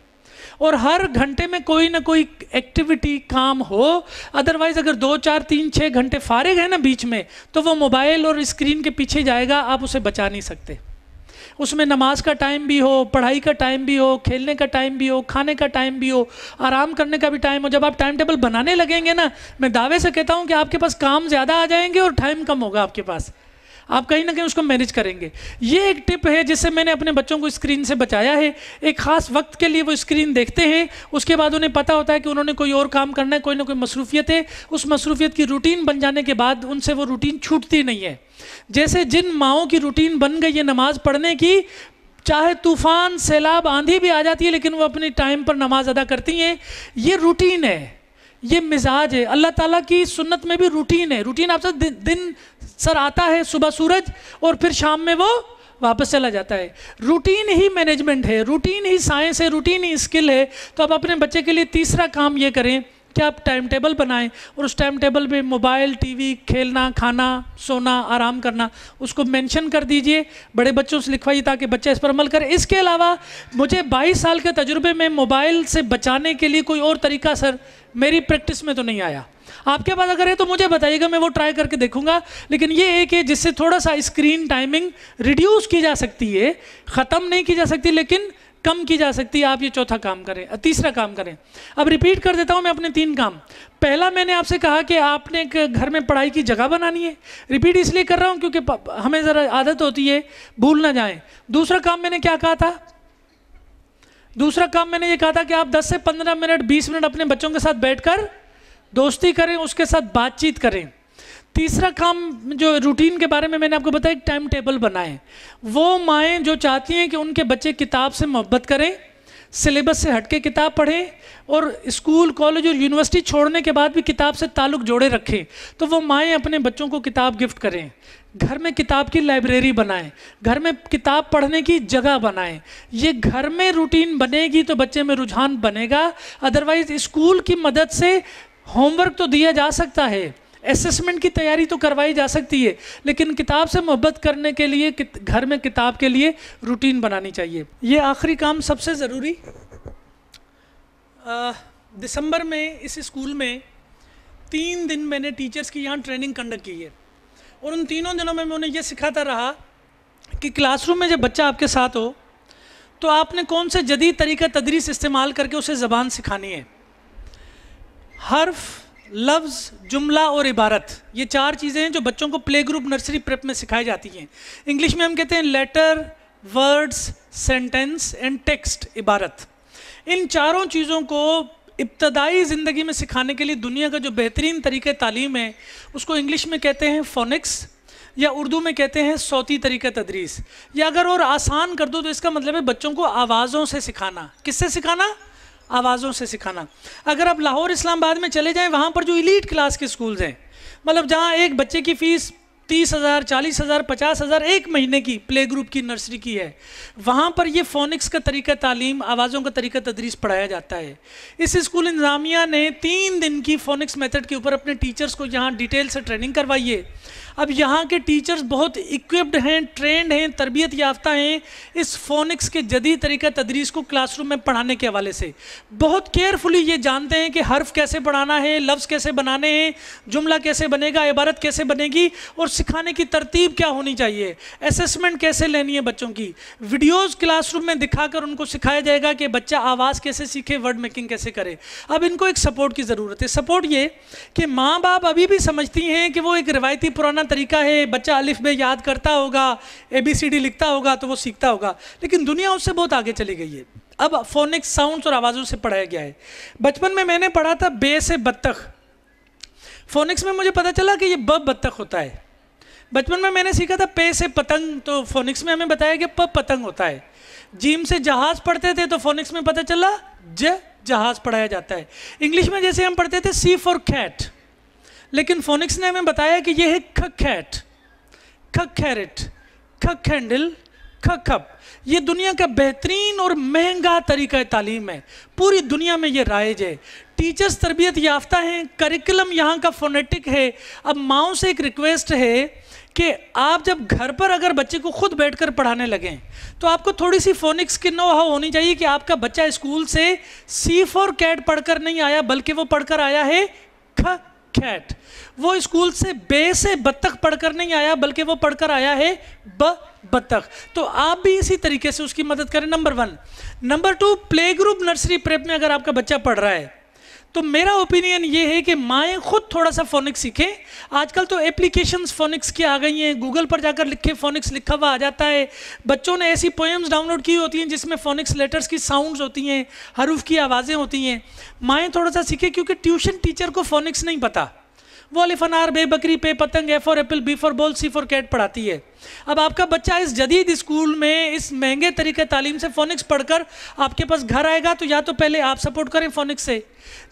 और हर घंटे में कोई ना कोई एक्टिविटी, काम हो। अदरवाइज अगर 2, 4, 3, 6 घंटे फारिग है ना बीच में, तो वो मोबाइल और स्क्रीन के पीछे जाएगा, आप उसे बचा नहीं सकते। उसमें नमाज का टाइम भी हो, पढ़ाई का टाइम भी हो, खेलने का टाइम भी हो, खाने का टाइम भी हो, आराम करने का भी टाइम हो। जब आप टाइम टेबल बनाने लगेंगे ना, मैं दावे से कहता हूँ कि आपके पास काम ज़्यादा आ जाएंगे और टाइम कम होगा आपके पास, आप कहीं ना कहीं उसको मैनेज करेंगे। ये एक टिप है जिससे मैंने अपने बच्चों को स्क्रीन से बचाया है। एक ख़ास वक्त के लिए वो स्क्रीन देखते हैं, उसके बाद उन्हें पता होता है कि उन्होंने कोई और काम करना है, कोई ना कोई मसरूफियत है। उस मसरूफियत की रूटीन बन जाने के बाद उनसे वो रूटीन छूटती नहीं है। जैसे जिन माओं की रूटीन बन गई है नमाज़ पढ़ने की, चाहे तूफ़ान, सैलाब, आंधी भी आ जाती है, लेकिन वो अपनी टाइम पर नमाज अदा करती हैं। ये रूटीन है, ये मिजाज है। अल्लाह ताला की सुन्नत में भी रूटीन है। रूटीन आपसे दिन सर आता है, सुबह सूरज, और फिर शाम में वो वापस चला जाता है। रूटीन ही मैनेजमेंट है, रूटीन ही साइंस है, रूटीन ही स्किल है। तो अब अपने बच्चे के लिए तीसरा काम ये करें कि आप टाइम टेबल बनाएं और उस टाइम टेबल में मोबाइल, टीवी, खेलना, खाना, सोना, आराम करना, उसको मेंशन कर दीजिए। बड़े बच्चों से लिखवाइए ताकि बच्चे इस पर अमल करें। इसके अलावा मुझे 22 साल के तजुर्बे में मोबाइल से बचाने के लिए कोई और तरीका सर मेरी प्रैक्टिस में तो नहीं आया। आपके पास अगर है तो मुझे बताइएगा, मैं वो ट्राई करके देखूंगा। लेकिन ये एक है जिससे थोड़ा सा स्क्रीन टाइमिंग रिड्यूस की जा सकती है, ख़त्म नहीं की जा सकती लेकिन कम की जा सकती है। आप ये चौथा काम करें, तीसरा काम करें। अब रिपीट कर देता हूँ मैं अपने 3 काम। पहला मैंने आपसे कहा कि आपने एक घर में पढ़ाई की जगह बनानी है। रिपीट इसलिए कर रहा हूँ क्योंकि हमें ज़रा आदत होती है भूल ना जाएं। दूसरा काम मैंने क्या कहा था? दूसरा काम मैंने ये कहा था कि आप 10 से 15 मिनट, 20 मिनट अपने बच्चों के साथ बैठकर दोस्ती करें, उसके साथ बातचीत करें। तीसरा काम जो रूटीन के बारे में मैंने आपको बताया, एक टाइम टेबल बनाएं। वो माएँ जो चाहती हैं कि उनके बच्चे किताब से मोहब्बत करें, सिलेबस से हटके किताब पढ़ें और स्कूल, कॉलेज और यूनिवर्सिटी छोड़ने के बाद भी किताब से ताल्लुक़ जोड़े रखें। तो वो माएँ अपने बच्चों को किताब गिफ्ट करें, घर में किताब की लाइब्रेरी बनाएं, घर में किताब पढ़ने की जगह बनाएं। ये घर में रूटीन बनेगी तो बच्चे में रुझान बनेगा। अदरवाइज स्कूल की मदद से होमवर्क तो दिया जा सकता है, असेसमेंट की तैयारी तो करवाई जा सकती है, लेकिन किताब से मोहब्बत करने के लिए घर में किताब के लिए रूटीन बनानी चाहिए। ये आखिरी काम सबसे ज़रूरी, दिसंबर में इस स्कूल में 3 दिन मैंने टीचर्स की यहाँ ट्रेनिंग कंडक्ट की है और उन 3 दिनों में मैं उन्हें यह सिखाता रहा कि क्लासरूम में जब बच्चा आपके साथ हो तो आपने कौन से जदीद तरीका तदरीस इस्तेमाल करके उसे ज़बान सिखानी है। हर्फ, लफ्ज़, जुमला और इबारत, ये 4 चीज़ें हैं जो बच्चों को प्ले ग्रुप, नर्सरी, प्रेप में सिखाई जाती हैं। इंग्लिश में हम कहते हैं letter, words, sentence and text, इबारत। इन 4 चीज़ों को इब्तदाई ज़िंदगी में सिखाने के लिए दुनिया का जो बेहतरीन तरीक़ा तालीम है उसको इंग्लिश में कहते हैं फोनिक्स या उर्दू में कहते हैं सौती तरीक़ा तदरीस। या अगर और आसान कर दो तो इसका मतलब है बच्चों को आवाज़ों से सिखाना। किससे सिखाना? आवाज़ों से सिखाना। अगर आप लाहौर, इस्लामाबाद में चले जाएं, वहाँ पर जो इलीट क्लास के स्कूल्स हैं, मतलब जहाँ एक बच्चे की फ़ीस 30,000, 40,000, 50,000 एक महीने की प्ले ग्रुप की, नर्सरी की है, वहाँ पर ये फोनिक्स का तरीका तालीम, आवाज़ों का तरीका तदरीस पढ़ाया जाता है। इस स्कूल इंतज़ामिया ने 3 दिन की फोनिक्स मेथड के ऊपर अपने टीचर्स को यहाँ डिटेल से ट्रेनिंग करवाई है। अब यहाँ के टीचर्स बहुत इक्विप्ड हैं, ट्रेंड हैं, तरबियत याफ्ता हैं इस फोनिक्स के जदीद तरीका तदरीस को क्लासरूम में पढ़ाने के हवाले से। बहुत केयरफुली ये जानते हैं कि हर्फ कैसे पढ़ाना है, लफ्ज़ कैसे बनाने हैं, जुमला कैसे बनेगा, इबारत कैसे बनेगी और सिखाने की तरतीब क्या होनी चाहिए, असेसमेंट कैसे लेनी है बच्चों की। वीडियोज़ क्लासरूम में दिखाकर उनको सिखाया जाएगा कि बच्चा आवाज़ कैसे सीखे, वर्ड मेकिंग कैसे करे। अब इनको एक सपोर्ट की ज़रूरत है। सपोर्ट ये कि माँ बाप अभी भी समझती हैं कि वो एक रिवायती पुराना तरीका है, बच्चा अलिफ बे याद करता होगा, ABCD लिखता होगा तो वो सीखता होगा, लेकिन दुनिया उससे बहुत आगे चली गई है। अब फोनिक्स साउंड्स और आवाज़ों से पढ़ाया गया है। बचपन में मैंने पढ़ा था बे से बत्तख, फोनिक्स में मुझे पता चला कि ये बत्तख होता है। बचपन में मैंने सीखा था पे से पतंग, तो फोनिक्स में हमें बताया कि पतंग होता है। जीम से जहाज़ पढ़ते थे तो फोनिक्स में पता चला जहाज़ पढ़ाया जाता है। इंग्लिश में जैसे हम पढ़ते थे सी फॉर कैट, लेकिन फोनिक्स ने हमें बताया कि यह है ख कैट, ख कैरेट, ख कैंडल, ख कप। ये दुनिया का बेहतरीन और महंगा तरीका तालीम है, पूरी दुनिया में ये राइज है। टीचर्स तरबियत याफ्ता हैं, करिकुलम यहाँ का फोनेटिक है। अब माओ से एक रिक्वेस्ट है कि आप जब घर पर अगर बच्चे को खुद बैठकर पढ़ाने लगें तो आपको थोड़ी सी फोनिक्स की नो हाउ होनी चाहिए कि आपका बच्चा स्कूल से सी फॉर कैट पढ़कर नहीं आया, बल्कि वो पढ़कर आया है ख कैट। वो स्कूल से बे से बत्तख पढ़कर नहीं आया, बल्कि वो पढ़कर आया है बत्तख। तो आप भी इसी तरीके से उसकी मदद करें, number 1। Number 2, play group, nursery, prep में अगर आपका बच्चा पढ़ रहा है तो मेरा ओपिनियन ये है कि माएँ खुद थोड़ा सा फोनिक्स सीखें। आजकल तो एप्लीकेशंस फोनिक्स की आ गई हैं, गूगल पर जाकर लिखे फोनिक्स लिखा हुआ आ जाता है। बच्चों ने ऐसी पोएम्स डाउनलोड की होती हैं जिसमें फोनिक्स लेटर्स की साउंड्स होती हैं, हरूफ की आवाज़ें होती हैं। माएँ थोड़ा सा सीखें, क्योंकि ट्यूशन टीचर को फोनिक्स नहीं पता। वो अलिफ अनार बे बकरी पे पतंग, A for apple, B for ball, C for cat पढ़ाती है। अब आपका बच्चा इस जदीद स्कूल में इस महंगे तरीके तालीम से फोनिक्स पढ़कर आपके पास घर आएगा तो या तो पहले आप सपोर्ट करें फोनिक्स से,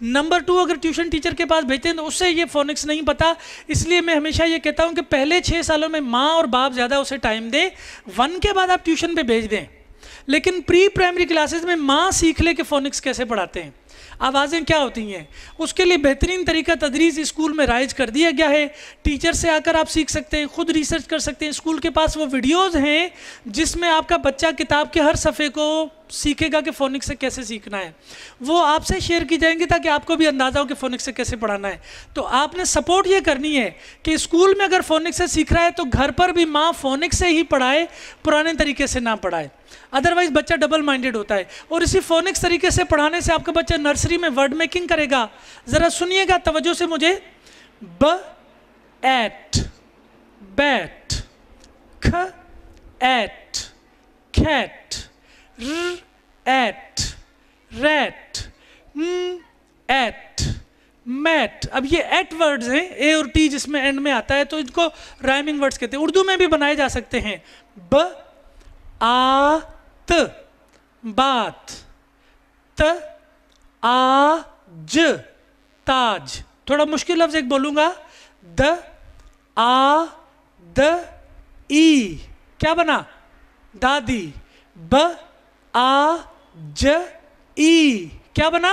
नंबर 2 अगर ट्यूशन टीचर के पास भेजते हैं तो उससे ये फोनिक्स नहीं पता। इसलिए मैं हमेशा ये कहता हूँ कि पहले 6 सालों में माँ और बाप ज़्यादा उसे टाइम दें, 1 के बाद आप ट्यूशन पर भेज दें। लेकिन प्री प्राइमरी क्लासेस में माँ सीख ले कि फोनिक्स कैसे पढ़ाते हैं, आवाज़ें क्या होती हैं, उसके लिए बेहतरीन तरीका तदरीस स्कूल में राइज कर दिया गया है। टीचर से आकर आप सीख सकते हैं, खुद रिसर्च कर सकते हैं। स्कूल के पास वो वीडियोज़ हैं जिसमें आपका बच्चा किताब के हर सफ़े को सीखेगा कि फोनिक्स से कैसे सीखना है। वो आपसे शेयर की जाएंगी ताकि आपको भी अंदाज़ा हो कि फोनिक्स से कैसे पढ़ाना है। तो आपने सपोर्ट ये करनी है कि स्कूल में अगर फोनिक्स से सीख रहा है तो घर पर भी माँ फोनिक्स से ही पढ़ाए, पुराने तरीके से ना पढ़ाए, अदरवाइज बच्चा डबल माइंडेड होता है। और इसी फोनिक्स तरीके से पढ़ाने से आपका बच्चा नर्सरी में वर्ड मेकिंग करेगा। ज़रा सुनिएगा तवज्जो से मुझे। ब एट, बैट, ख एट, कैट, र एट, रैट, एट, मैट। अब ये एट वर्ड्स हैं, ए और टी जिसमें एंड में आता है, तो इनको राइमिंग वर्ड्स कहते हैं। उर्दू में भी बनाए जा सकते हैं। ब आत, बात, त आ ज ताज। थोड़ा मुश्किल लफ्ज एक बोलूंगा, द आ द ई, क्या बना? दादी। ब आ ज ई, क्या बना?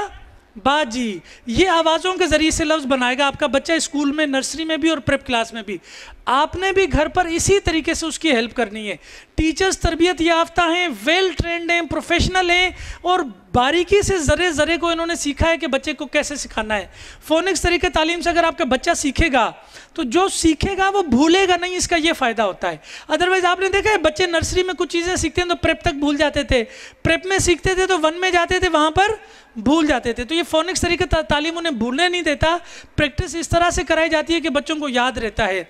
बाजी। ये आवाज़ों के ज़रिए से लफ्ज़ बनाएगा आपका बच्चा, स्कूल में, नर्सरी में भी और प्रेप क्लास में भी। आपने भी घर पर इसी तरीके से उसकी हेल्प करनी है। टीचर्स तरबियत याफ्ता हैं, वेल ट्रेंड हैं, प्रोफेशनल हैं और बारीकी से ज़रे ज़रे को इन्होंने सीखा है कि बच्चे को कैसे सिखाना है। फोनिक्स तरीके तालीम से अगर आपका बच्चा सीखेगा तो जो सीखेगा वो भूलेगा नहीं, इसका ये फ़ायदा होता है। अदरवाइज आपने देखा है बच्चे नर्सरी में कुछ चीज़ें सीखते हैं तो प्रेप तक भूल जाते थे, प्रेप में सीखते थे तो वन में जाते थे वहाँ पर भूल जाते थे। तो ये फोनिक्स तरीके तालीम उन्हें भूलने नहीं देता, प्रैक्टिस इस तरह से कराई जाती है कि बच्चों को याद रहता है।